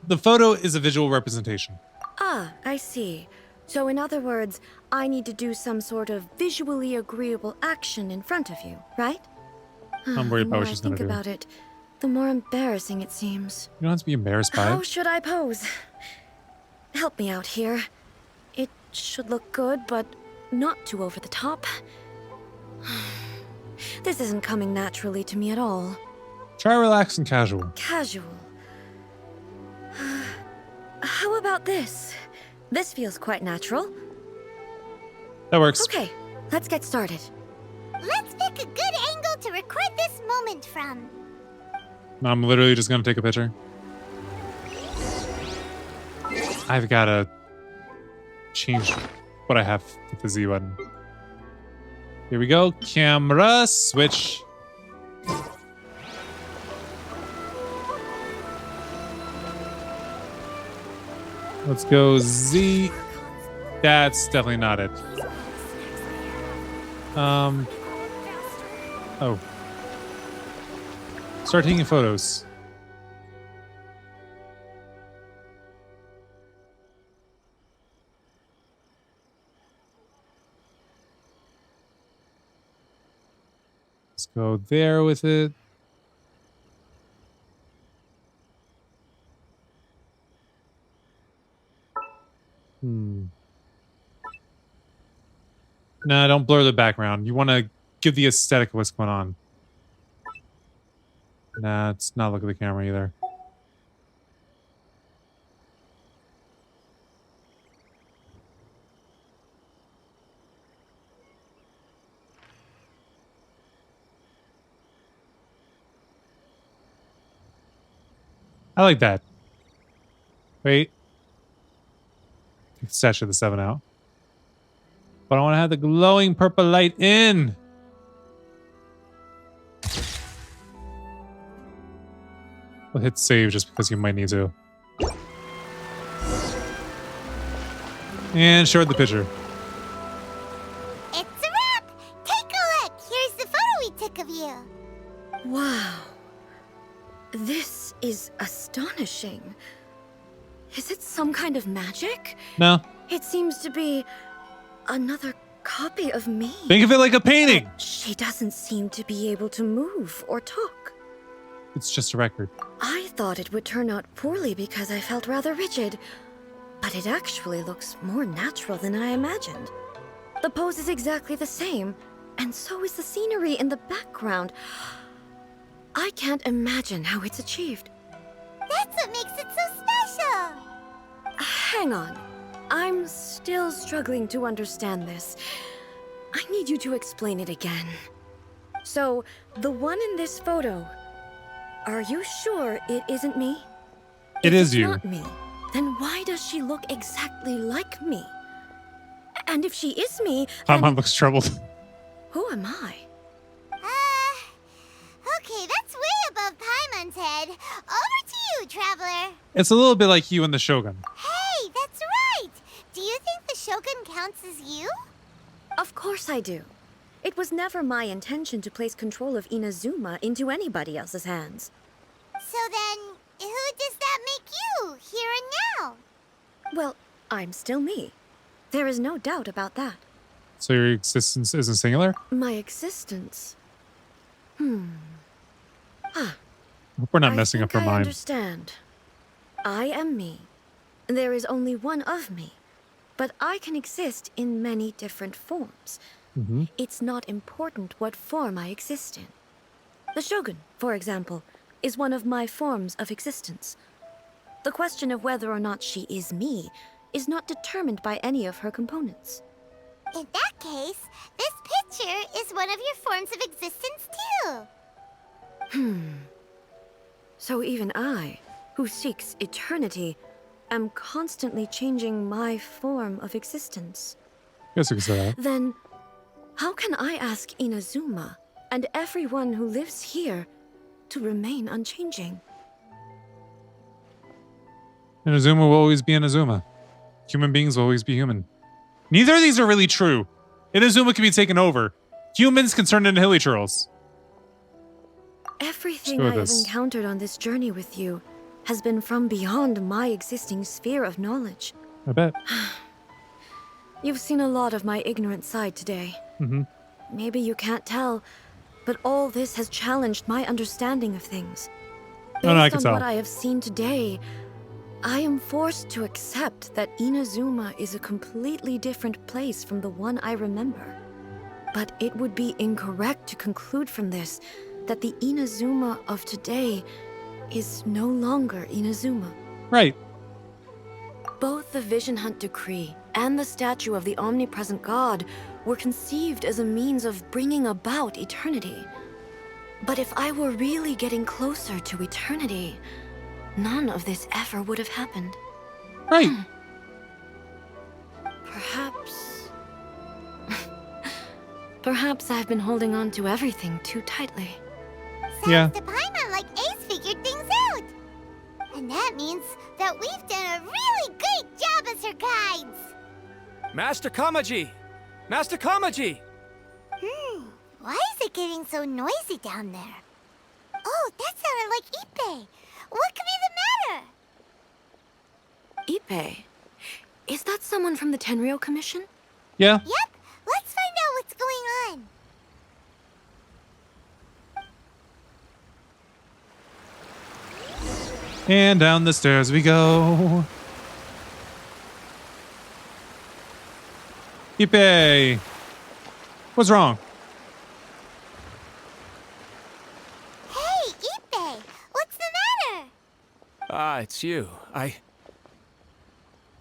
The photo is a visual representation. Ah, I see. So in other words, I need to do some sort of visually agreeable action in front of you, right? I'm worried The about more what she's I gonna think do. about it, the more embarrassing it seems. You don't have to be embarrassed by How it. should I pose? Help me out here. It should look good, but not too over the top. This isn't coming naturally to me at all. Try relaxed and casual. Casual. How about this? This feels quite natural. That works. Okay, let's get started. Let's pick a good angle to record this moment from. I'm literally just gonna take a picture. I've gotta change what I have with the Z button. Here we go. Camera switch. Let's go Z. That's definitely not it. Oh. Start taking photos. Let's go there with it. Nah, don't blur the background. You want to give the aesthetic of what's going on. Nah, it's not look at the camera either. I like that. Wait. Take the statue of the 7 out. But I want to have the glowing purple light in. We'll hit save just because you might need to. And short the picture. It's a wrap! Take a look! Here's the photo we took of you. Wow. This is astonishing. Is it some kind of magic? No. It seems to be another copy of me. Think of it like a painting. She doesn't seem to be able to move or talk. It's just a record. I thought it would turn out poorly because I felt rather rigid. But it actually looks more natural than I imagined. The pose is exactly the same, and so is the scenery in the background. I can't imagine how it's achieved. That's what makes it so special! Hang on. I'm still struggling to understand this. I need you to explain it again. So, the one in this photo, are you sure it isn't me? It is you. If it's not me, then why does she look exactly like me? And if she is me, then Paimon looks troubled. who am I? Okay, that's way above Paimon's head. Over to you, Traveler. It's a little bit like you and the Shogun. Hey, that's right! Do you think the Shogun counts as you? Of course I do. It was never my intention to place control of Inazuma into anybody else's hands. So then, who does that make you, here and now? Well, I'm still me. There is no doubt about that. So your existence isn't singular? My existence. Hope we're not messing up her I mind. understand. I am me. There is only one of me, but I can exist in many different forms. It's not important what form I exist in. The Shogun, for example, is one of my forms of existence. The question of whether or not she is me is not determined by any of her components. In that case, this picture is one of your forms of existence too. So even I, who seeks eternity, am constantly changing my form of existence. Guess you could say that. Then, how can I ask Inazuma and everyone who lives here to remain unchanging? Inazuma will always be Inazuma. Human beings will always be human. Neither of these are really true. Inazuma can be taken over. Humans can turn into hilly churls. Everything Screw I have this. encountered on this journey with you has been from beyond my existing sphere of knowledge. I bet. You've seen a lot of my ignorant side today. Maybe you can't tell, but all this has challenged my understanding of things. Based Oh, no, I can on tell. what I have seen today, I am forced to accept that Inazuma is a completely different place from the one I remember. But it would be incorrect to conclude from this that the Inazuma of today is no longer Inazuma. Right. Both the Vision Hunt Decree and the statue of the omnipresent god were conceived as a means of bringing about eternity. But if I were really getting closer to eternity, none of this ever would have happened. Right. Perhaps... Perhaps I've been holding on to everything too tightly. Sounds Yeah. to Paimon like Ace figured things out. And that means that we've done a really great job as her guides. Master Kamaji! Master Kamaji! Why is it getting so noisy down there? Oh, that sounded like Ippei. What could be the matter? Ippei? Is that someone from the Tenryou Commission? Yeah. Yep, let's find out what's going on. And down the stairs we go. Ippei. What's wrong? Hey, Ippei, what's the matter? Ah, it's you.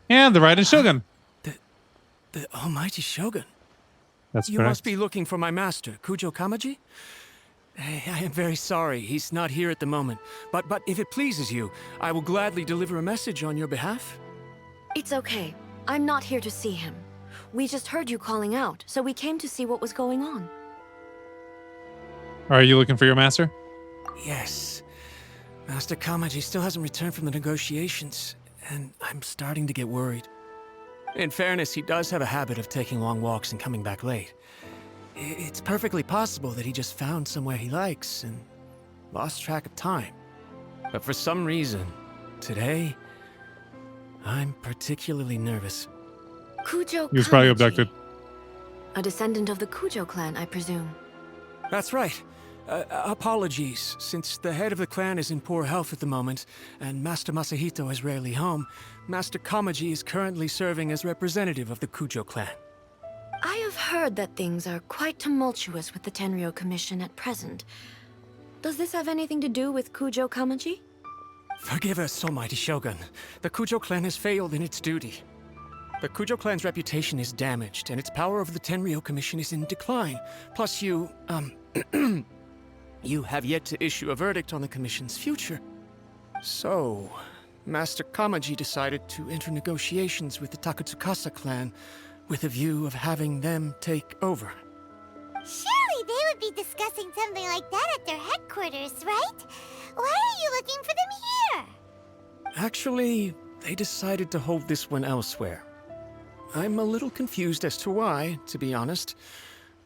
And the Raiden Shogun. The almighty Shogun. That's You correct. must be looking for my master, Kujo Kamaji? I am very sorry, he's not here at the moment. But if it pleases you, I will gladly deliver a message on your behalf. It's okay. I'm not here to see him. We just heard you calling out, so we came to see what was going on. Are you looking for your master? Yes. Master Kamaji still hasn't returned from the negotiations, and I'm starting to get worried. In fairness, he does have a habit of taking long walks and coming back late. It's perfectly possible that he just found somewhere he likes and lost track of time. But for some reason, today, I'm particularly nervous. Kujo He was probably Kamaji. abducted. A descendant of the Kujo clan, I presume. That's right. Apologies, since the head of the clan is in poor health at the moment, and Master Masahito is rarely home, Master Kamaji is currently serving as representative of the Kujo clan. I have heard that things are quite tumultuous with the Tenryo Commission at present. Does this have anything to do with Kujo Kamaji? Forgive us, Almighty Shogun. The Kujo clan has failed in its duty. The Kujo clan's reputation is damaged, and its power over the Tenryo Commission is in decline. Plus you, you have yet to issue a verdict on the Commission's future. So, Master Kamaji decided to enter negotiations with the Takatsukasa clan with a view of having them take over. Surely they would be discussing something like that at their headquarters, right? Why are you looking for them here? Actually, they decided to hold this one elsewhere. I'm a little confused as to why, to be honest,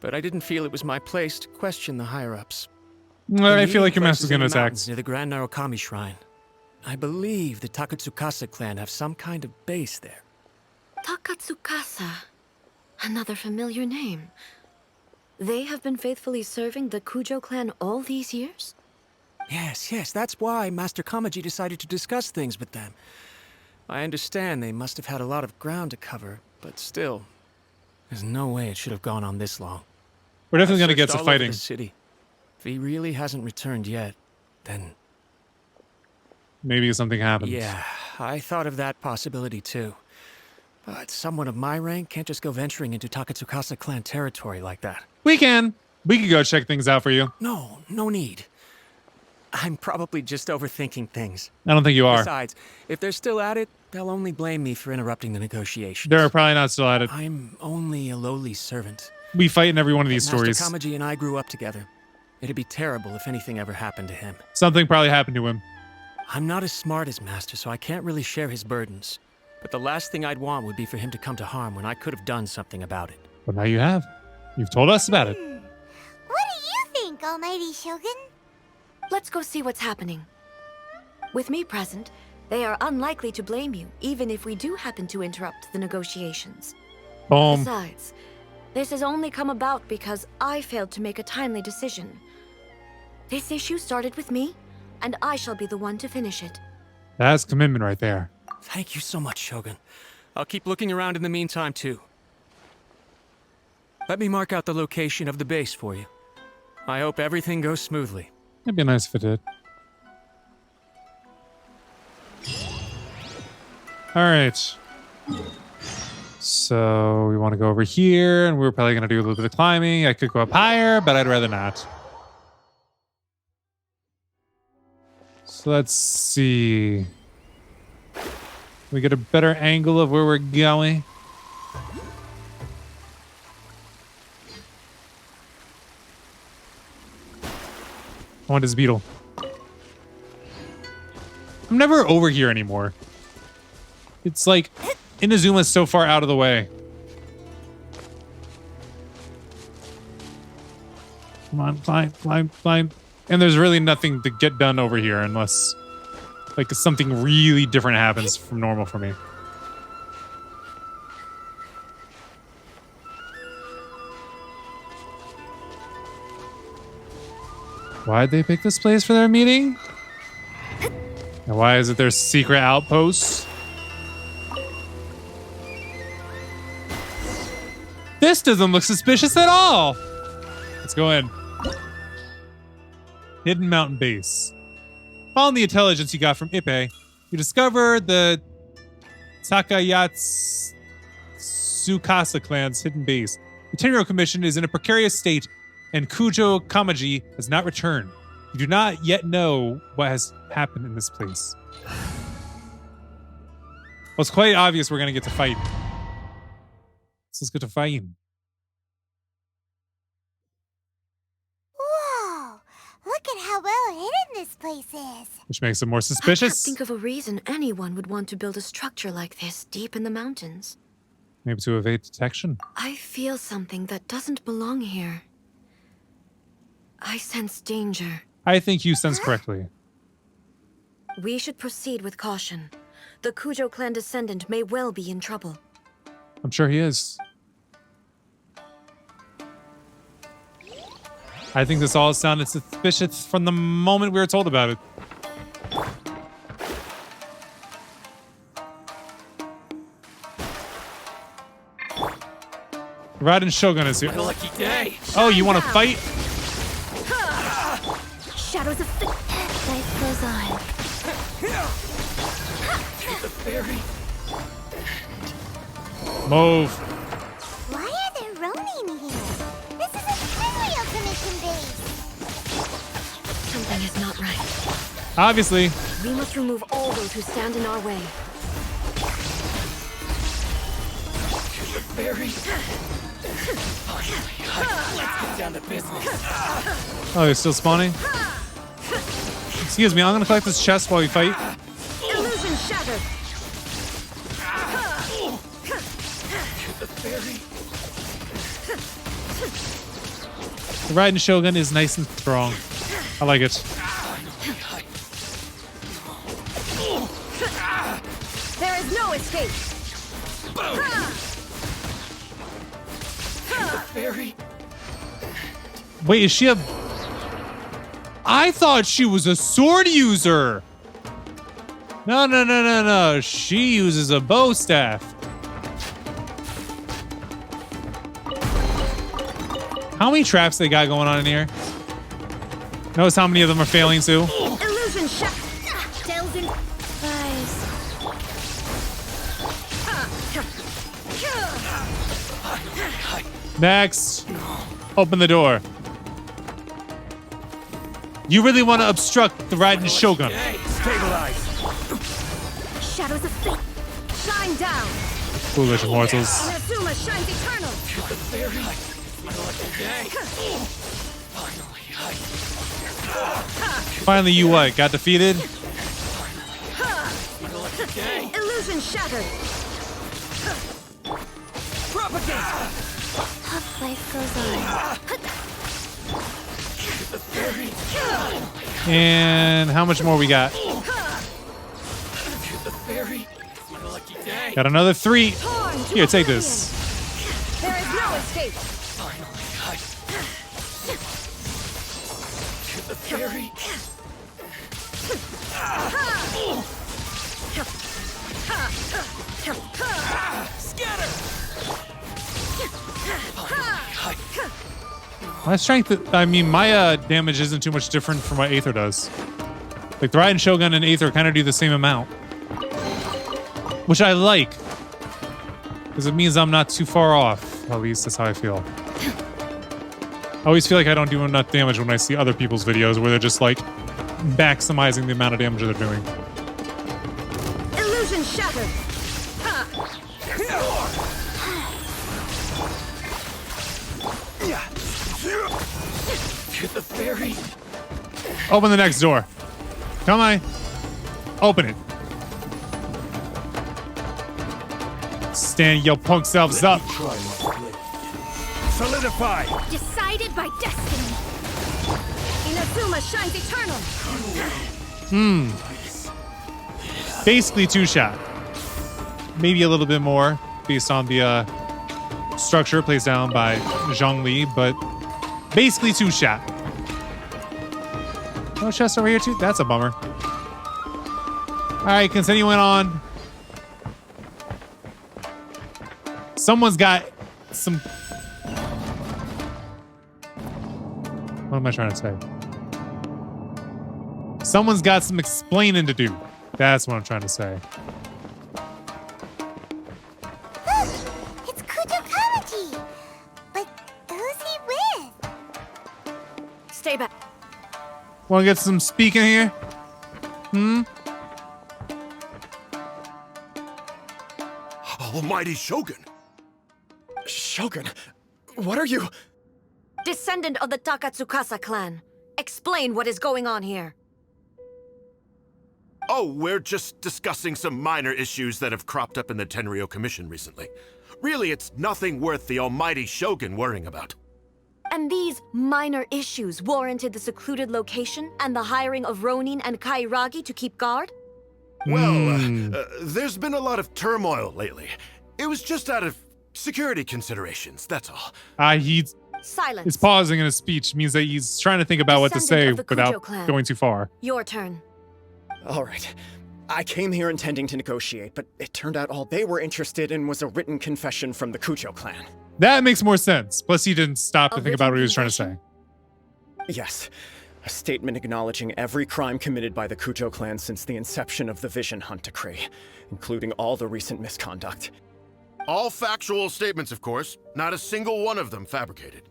but I didn't feel it was my place to question the higher-ups. I feel like your master's gonna attack. Near the Grand Narukami Shrine. I believe the Takatsukasa clan have some kind of base there. Takatsukasa. Another familiar name. They have been faithfully serving the Kujo clan all these years? Yes, that's why Master Kamaji decided to discuss things with them. I understand they must have had a lot of ground to cover, but still, there's no way it should have gone on this long. We're definitely gonna I've get searched to all over fighting. the city. If he really hasn't returned yet, then... Maybe something happens. Yeah, I thought of that possibility too. But someone of my rank can't just go venturing into Takatsukasa clan territory like that. We can. We can go check things out for you. No need. I'm probably just overthinking things. I don't think you are. Besides, if they're still at it, they'll only blame me for interrupting the negotiations. They're probably not still at it. I'm only a lowly servant. We fight in every one of these stories. Master Kamaji and I grew up together. It'd be terrible if anything ever happened to him. Something probably happened to him. I'm not as smart as Master, so I can't really share his burdens. But the last thing I'd want would be for him to come to harm when I could have done something about it. But now you have. You've told us about it. What do you think, Almighty Shogun? Let's go see what's happening. With me present, they are unlikely to blame you, even if we do happen to interrupt the negotiations. Boom. Besides, this has only come about because I failed to make a timely decision. This issue started with me, and I shall be the one to finish it. That's commitment right there. Thank you so much, Shogun. I'll keep looking around in the meantime, too. Let me mark out the location of the base for you. I hope everything goes smoothly. It'd be nice if it did. All right. So we want to go over here, and we're probably going to do a little bit of climbing. I could go up higher, but I'd rather not. So let's see. We get a better angle of where we're going. I want this beetle. I'm never over here anymore. It's like Inazuma's so far out of the way. Come on, climb. And there's really nothing to get done over here unless like something really different happens from normal for me. Why'd they pick this place for their meeting? And why is it their secret outpost? This doesn't look suspicious at all. Let's go in. Hidden mountain base. Following the intelligence you got from Ippei, you discover the Takatsukasa clan's hidden base. The Tenryo Commission is in a precarious state, and Kujo Kamaji has not returned. You do not yet know what has happened in this place. Well, it's quite obvious we're going to get to fight. So let's get to fighting. Whoa! Look at how well hidden this place is. Which makes it more I suspicious. can't think of a reason anyone would want to build a structure like this deep in the mountains. Maybe to evade detection. I feel something that doesn't belong here. I sense danger. I think you sense correctly. We should proceed with caution. The Kujo clan descendant may well be in trouble. I'm sure he is. I think this all sounded suspicious from the moment we were told about it. Raiden Shogun is here. My lucky day. Oh, you want to fight? Shadows of fate. Life goes on. The fairy. Move. Why are there Ronin here? This is a Tenryou Commission base. Something is not right. Obviously. We must remove all those who stand in our way. The fairy. Let's get down to business. Oh, they're still spawning? Excuse me, I'm gonna collect this chest while we fight. Illusion shattered. The fairy. The Raiden Shogun is nice and strong. I like it. There is no escape. The fairy. Wait, is she a... I thought she was a sword user. No. She uses a bow staff. How many traps they got going on in here? Notice how many of them are failing too. Illusion shot. Delvin. Eyes. Next. Open the door. You really want to obstruct the Raiden Shogun. Stabilize. Shadows of fate. Shine down. Foolish mortals. Inazuma shines eternal. The fairy. My lucky day. Finally, you what? Got defeated? My lucky day. Illusion shattered. Propagate. Tough life goes on. The fairy. And how much more we got? The fairy. My lucky day. Got another 3. Torn to Here, take oblivion. this. There is no escape. The fairy. My strength, I mean, my damage isn't too much different from what Aether does. Like, the Raiden Shogun and Aether kind of do the same amount. Which I like. Because it means I'm not too far off. At least that's how I feel. I always feel like I don't do enough damage when I see other people's videos where they're just, like, maximizing the amount of damage they're doing. Illusion shattered. The fairy. Open the next door. Come on. Open it. Stand your punk selves up. Solidify. Decided by destiny. Inazuma shines eternal. Basically 2-shot. Maybe a little bit more based on the structure placed down by Zhongli, but basically 2-shot. No chest over here too? That's a bummer. Alright, continuing on. Someone's got some... What am I trying to say? Someone's got some explaining to do. That's what I'm trying to say. Look, it's Kutokamaji. But who's he with? Stay back. Want to get some speaking here? Almighty Shogun! Shogun, what are you... Descendant of the Takatsukasa clan. Explain what is going on here. Oh, we're just discussing some minor issues that have cropped up in the Tenryou Commission recently. Really, it's nothing worth the Almighty Shogun worrying about. And these minor issues warranted the secluded location and the hiring of Ronin and Kairagi to keep guard? Well, there's been a lot of turmoil lately. It was just out of security considerations, that's all. He's Silence. His pausing in his speech means that he's trying to think about what to say Descendant of the Kujo without clan. going too far. Your turn. All right. I came here intending to negotiate, but it turned out all they were interested in was a written confession from the Kujo clan. That makes more sense. Plus, he didn't stop to A think about what he was written trying to say. Yes. A statement acknowledging every crime committed by the Kujo clan since the inception of the Vision Hunt Decree, including all the recent misconduct. All factual statements, of course. Not a single one of them fabricated.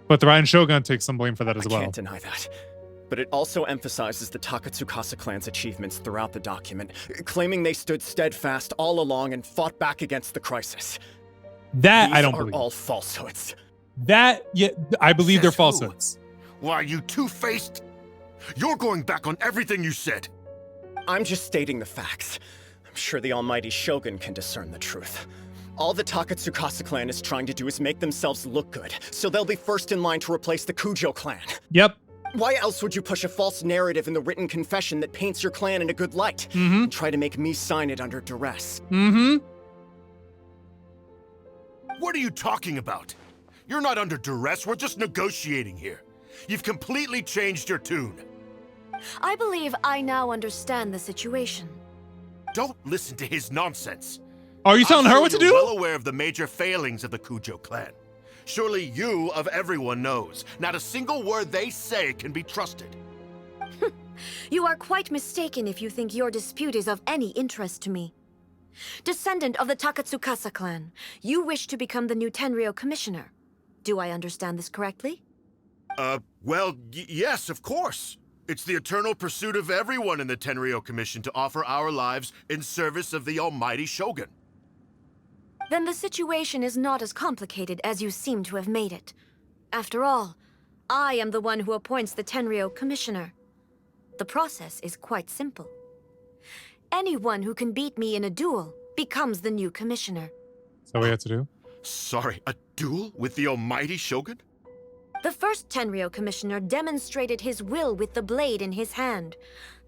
But the Ryan Shogun takes some blame for that as I well. can't deny that. But it also emphasizes the Takatsukasa clan's achievements throughout the document, claiming they stood steadfast all along and fought back against the crisis. That These I don't are believe. all falsehoods. That, yeah, I believe they're Says who? falsehoods. Why, you two-faced? You're going back on everything you said. I'm just stating the facts. I'm sure the almighty Shogun can discern the truth. All the Takatsukasa clan is trying to do is make themselves look good, so they'll be first in line to replace the Kujo clan. Yep. Why else would you push a false narrative in the written confession that paints your clan in a good light, Mm-hmm. and try to make me sign it under duress? Mm-hmm. What are you talking about? You're not under duress, we're just negotiating here. You've completely changed your tune. I believe I now understand the situation. Don't listen to his nonsense. Are you telling I'm her sure what to you're do? well aware of the major failings of the Kujo clan. Surely you, of everyone, knows. Not a single word they say can be trusted. You are quite mistaken if you think your dispute is of any interest to me. Descendant of the Takatsukasa clan, you wish to become the new Tenryo commissioner. Do I understand this correctly? Well, yes, of course. It's the eternal pursuit of everyone in the Tenryo Commission to offer our lives in service of the almighty Shogun. Then the situation is not as complicated as you seem to have made it. After all, I am the one who appoints the Tenryo commissioner. The process is quite simple. Anyone who can beat me in a duel becomes the new commissioner. Is that what we have to do? Sorry, a duel with the almighty Shogun? The first Tenryo commissioner demonstrated his will with the blade in his hand.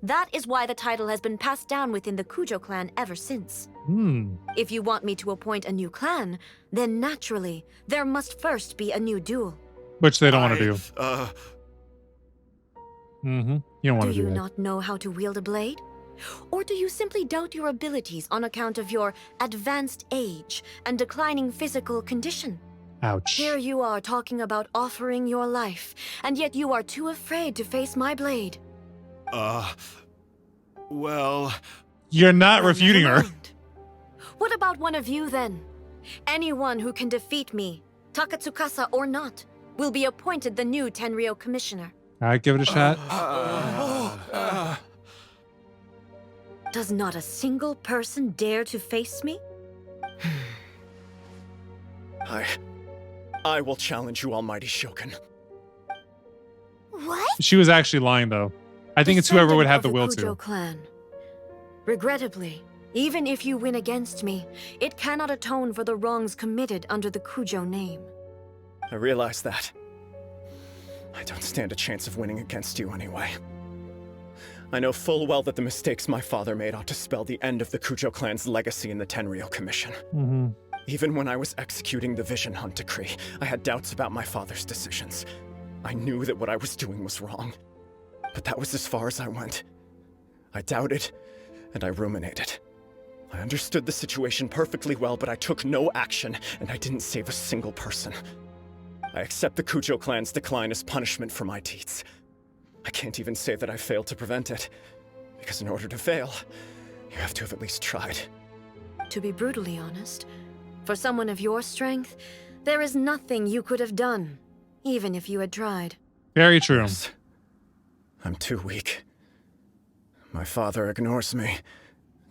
That is why the title has been passed down within the Kujo clan ever since. If you want me to appoint a new clan, then naturally, there must first be a new duel. Which they don't want to do. Mm-hmm. You don't want Do to do you that. not know how to wield a blade? Or do you simply doubt your abilities on account of your advanced age and declining physical condition? Ouch. Here you are talking about offering your life, and yet you are too afraid to face my blade. Well... You're not Well, refuting never her. mind. What about one of you then? Anyone who can defeat me, Takatsukasa or not, will be appointed the new Tenryo commissioner. Alright, give it a shot. Does not a single person dare to face me? I will challenge you, almighty Shogun. What? She was actually lying, though. I think it's whoever would have the will Kujo to. clan. Regrettably, even if you win against me, it cannot atone for the wrongs committed under the Kujo name. I realize that. I don't stand a chance of winning against you anyway. I know full well that the mistakes my father made ought to spell the end of the Kujo clan's legacy in the Tenryo Commission. Mm-hmm. Even when I was executing the Vision Hunt Decree, I had doubts about my father's decisions. I knew that what I was doing was wrong. But that was as far as I went. I doubted, and I ruminated. I understood the situation perfectly well, but I took no action, and I didn't save a single person. I accept the Kujo clan's decline as punishment for my deeds. I can't even say that I failed to prevent it, because in order to fail, you have to have at least tried. To be brutally honest, for someone of your strength, there is nothing you could have done, even if you had tried. Very true. Yes. I'm too weak. My father ignores me.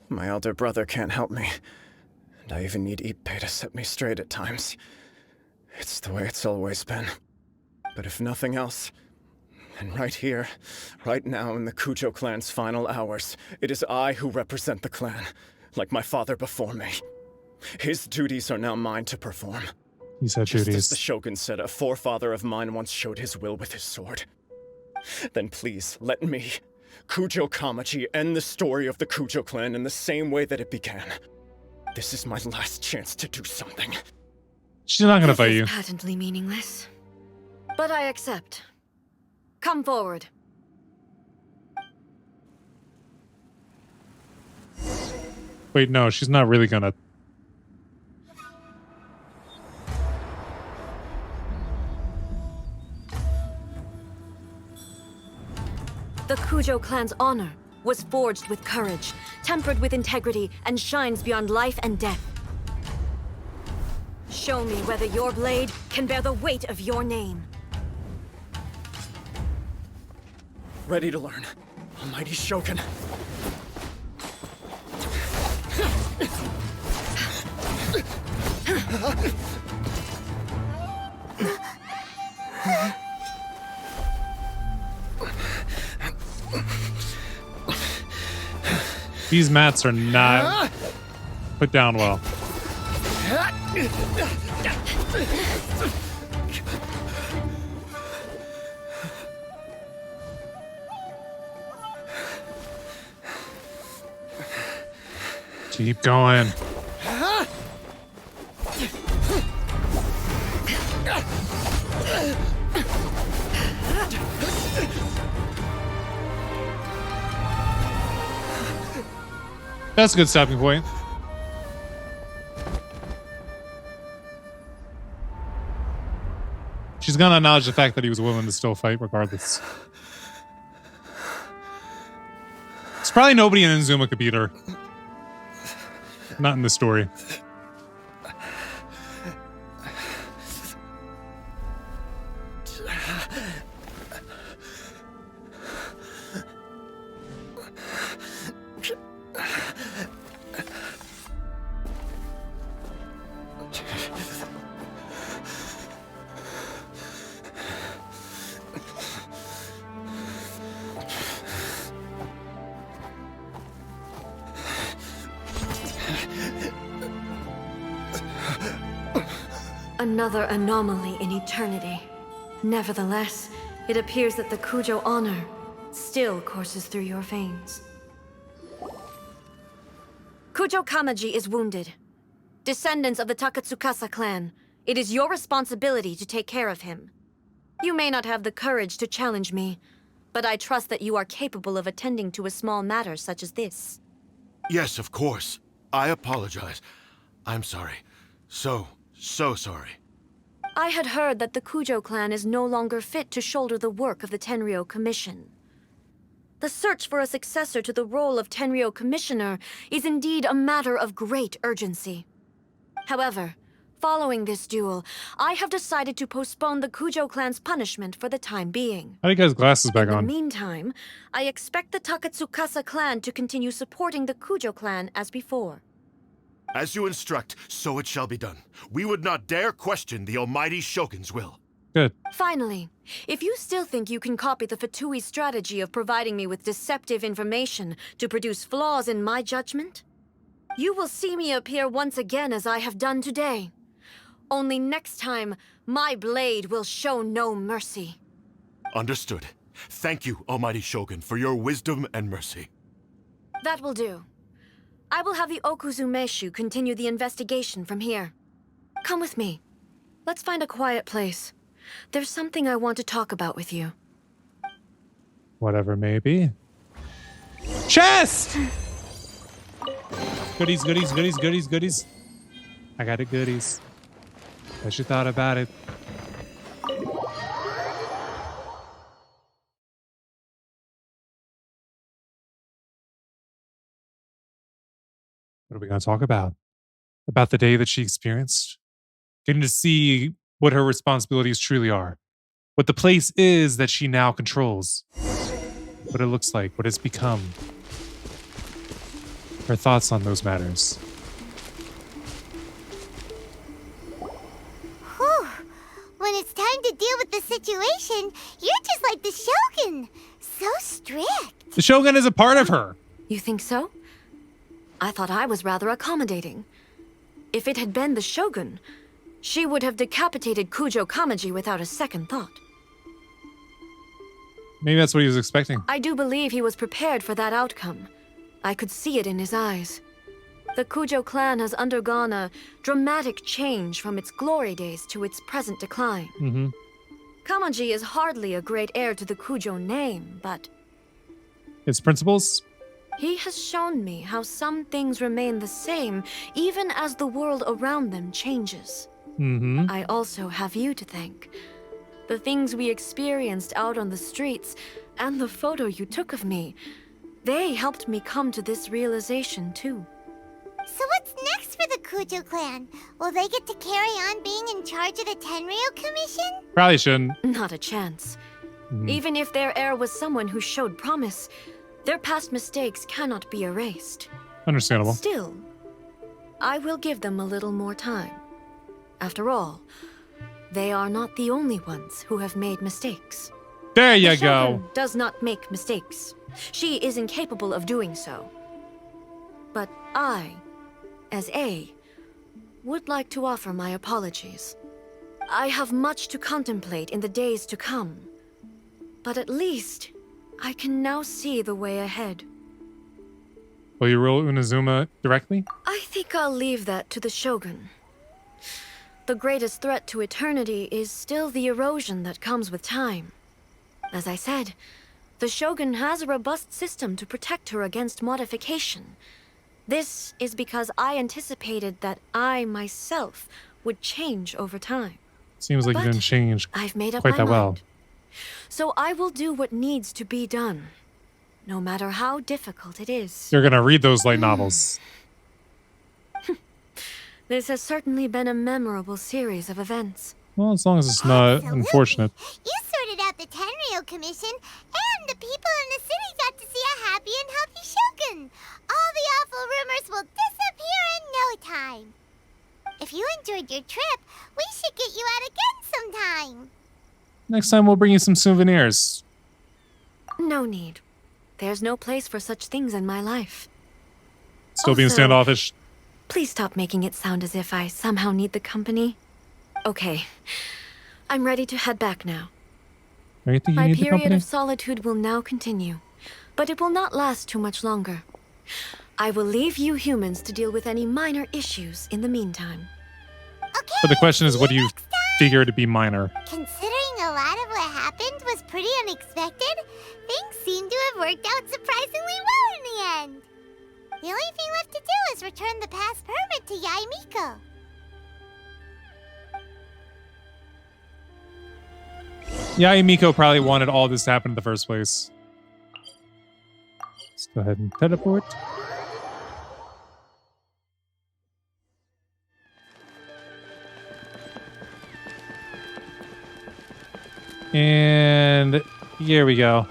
My elder brother can't help me. And I even need Ippei to set me straight at times. It's the way it's always been. But if nothing else, then right here, right now in the Kujo clan's final hours, it is I who represent the clan, like my father before me. His duties are now mine to perform. He said Just as duties. the Shogun said, a forefather of mine once showed his will with his sword. Then please, let me, Kujo Kamaji, end the story of the Kujo clan in the same way that it began. This is my last chance to do something. She's not gonna This fight is you. patently meaningless. But I accept. Come forward. Wait, no, she's not really gonna. The Kujo clan's honor was forged with courage, tempered with integrity, and shines beyond life and death. Show me whether your blade can bear the weight of your name. Ready to learn. Almighty Shogun. These mats are not put down well. Keep going. That's a good stopping point. She's gonna acknowledge the fact that he was willing to still fight regardless. There's probably nobody in Inazuma could beat her. Not in the story. Another anomaly in eternity. Nevertheless, it appears that the Kujo honor still courses through your veins. Kujo Kamaji is wounded. Descendants of the Takatsukasa clan, it is your responsibility to take care of him. You may not have the courage to challenge me, but I trust that you are capable of attending to a small matter such as this. Yes, of course. I apologize. I'm sorry. So sorry. I had heard that the Kujo clan is no longer fit to shoulder the work of the Tenryou Commission. The search for a successor to the role of Tenryou Commissioner is indeed a matter of great urgency. However, following this duel, I have decided to postpone the Kujo clan's punishment for the time being. How do you guys' glasses back In on? the meantime, I expect the Takatsukasa clan to continue supporting the Kujo clan as before. As you instruct, so it shall be done. We would not dare question the Almighty Shogun's will. Good. Finally, if you still think you can copy the Fatui's strategy of providing me with deceptive information to produce flaws in my judgment, you will see me appear once again as I have done today. Only next time, my blade will show no mercy. Understood. Thank you, Almighty Shogun, for your wisdom and mercy. That will do. I will have the Okuzumeshu continue the investigation from here. Come with me. Let's find a quiet place. There's something I want to talk about with you. Whatever may be. Chest! Goodies, goodies, goodies, goodies, goodies. I got it, goodies. As you thought about it. What are we going to talk about? About the day that she experienced? Getting to see what her responsibilities truly are. What the place is that she now controls. What it looks like, what it's become. Her thoughts on those matters. Whew. When it's time to deal with the situation, you're just like the Shogun. So strict. The Shogun is a part of her. You think so? I thought I was rather accommodating. If it had been the Shogun, she would have decapitated Kujo Kamaji without a second thought. Maybe that's what he was expecting. I do believe he was prepared for that outcome. I could see it in his eyes. The Kujo clan has undergone a dramatic change from its glory days to its present decline. Mm-hmm. Kamaji is hardly a great heir to the Kujo name, but Its principles? he has shown me how some things remain the same even as the world around them changes. Mm-hmm. I also have you to thank. The things we experienced out on the streets and the photo you took of me, they helped me come to this realization too. So what's next for the Kujo clan? Will they get to carry on being in charge of the Tenryo Commission? Probably shouldn't. Not a chance. Mhm. Even if their heir was someone who showed promise, their past mistakes cannot be erased. Understandable. Still, I will give them a little more time. After all, they are not the only ones who have made mistakes. There The you Shogun go. does not make mistakes. She is incapable of doing so. But I, as A, would like to offer my apologies. I have much to contemplate in the days to come. But at least, I can now see the way ahead. Will you rule Unazuma directly? I think I'll leave that to the Shogun. The greatest threat to eternity is still the erosion that comes with time. As I said, the Shogun has a robust system to protect her against modification. This is because I anticipated that I myself would change over time. Seems like you But didn't change I've made up quite my that mind. well. So I will do what needs to be done, no matter how difficult it is. You're gonna read those light novels. This has certainly been a memorable series of events. Well, as long as it's not Absolutely. unfortunate. You sorted out the Tenryo Commission, and the people in the city got to see a happy and healthy Shogun. All the awful rumors will disappear in no time. If you enjoyed your trip, we should get you out again sometime. Next time we'll bring you some souvenirs. No need. There's no place for such things in my life. Still being Also, standoffish. Please stop making it sound as if I somehow need the company. Okay. I'm ready to head back now. Don't you think you My need the period company? of solitude will now continue, but it will not last too much longer. I will leave you humans to deal with any minor issues in the meantime. Okay. But the question is, see what do you next time. figure to be minor? Considering a lot of what happened was pretty unexpected, things seem to have worked out surprisingly well in the end. The only thing left to do is return the pass permit to Yaimiko. Yeah, Miko probably wanted all this to happen in the first place. Let's go ahead and teleport. And here we go.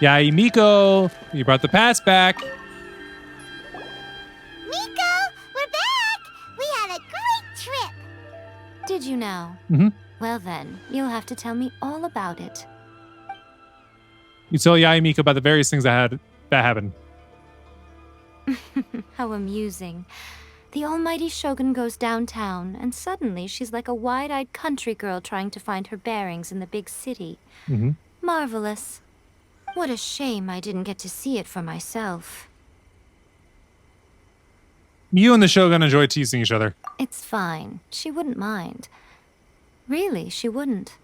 Yeah, Miko, you brought the pass back. Miko, we're back! We had a great trip! Did you now? Mm-hmm. Well then, you'll have to tell me all about it. You tell Miko about the various things that happened. How amusing. The almighty Shogun goes downtown, and suddenly she's like a wide-eyed country girl trying to find her bearings in the big city. Mm-hmm. Marvelous. What a shame I didn't get to see it for myself. You and the Shogun enjoy teasing each other. It's fine. She wouldn't mind. Really, she wouldn't.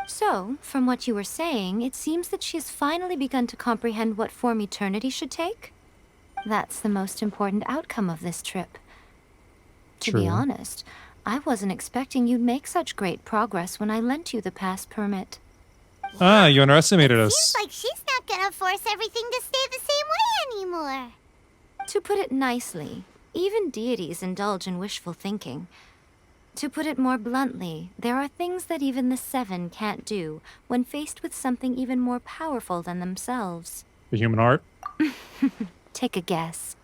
So, from what you were saying, it seems that she has finally begun to comprehend what form eternity should take? That's the most important outcome of this trip. To be True. honest, I wasn't expecting you'd make such great progress when I lent you the pass permit. Ah, you underestimated Seems us. like she's not gonna force everything to stay the same way anymore. To put it nicely, even deities indulge in wishful thinking. To put it more bluntly, there are things that even the Seven can't do when faced with something even more powerful than themselves. The human heart. Take a guess.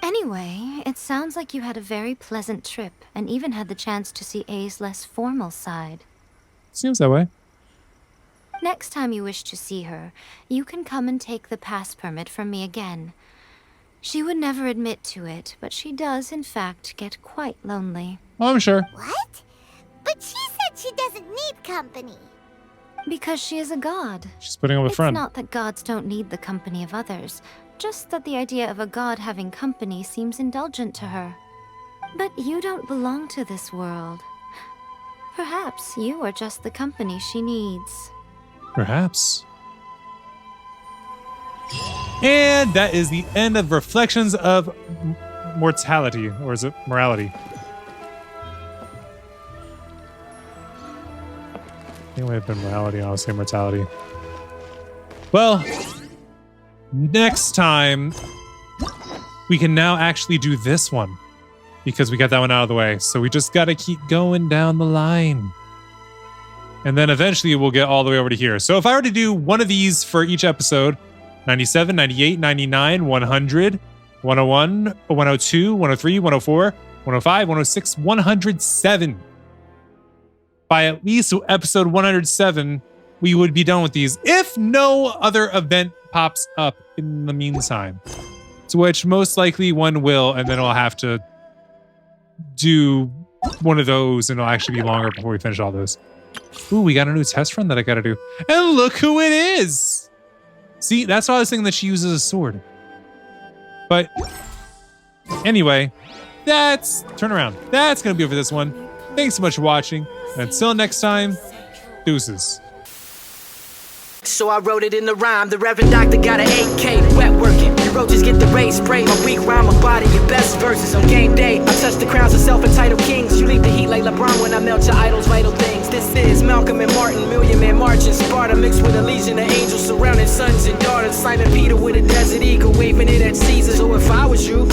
Anyway, it sounds like you had a very pleasant trip and even had the chance to see A's less formal side. Seems that way. Next time you wish to see her, you can come and take the pass permit from me again. She would never admit to it, but she does, in fact, get quite lonely. Oh, I'm sure. What? But she said she doesn't need company. Because she is a god. She's putting up a It's friend. not that gods don't need the company of others, Just that the idea of a god having company seems indulgent to her. But you don't belong to this world. Perhaps you are just the company she needs. Perhaps. And that is the end of Reflections of Mortality. Or is it Morality? I think it might have been Morality. I'll say Mortality. Well, next time, we can now actually do this one. Because we got that one out of the way. So we just got to keep going down the line. And then eventually we'll get all the way over to here. So if I were to do one of these for each episode, 97, 98, 99, 100, 101, 102, 103, 104, 105, 106, 107. By at least episode 107, we would be done with these if no other event pops up in the meantime. To which most likely one will, and then I'll have to do one of those and it'll actually be longer before we finish all those. Ooh, we got a new test run that I gotta do. And look who it is! See, that's why I was thinking that she uses a sword. But anyway, turn around. That's gonna be it for this one. Thanks so much for watching. And until next time, deuces. So I wrote it in the rhyme. The Reverend Doctor got an 8K, wet working. Your roaches get the race spray. My weak rhyme, my body, your best verses on game day. I touch the crowns of self-entitled kings. You leave the heat like LeBron when I melt your idols' vital things. This is Malcolm and Martin, Million Man March in Sparta, mixed with a legion of angels surrounding sons and daughters. Simon Peter with a desert eagle, waving it at Caesar. So if I was you,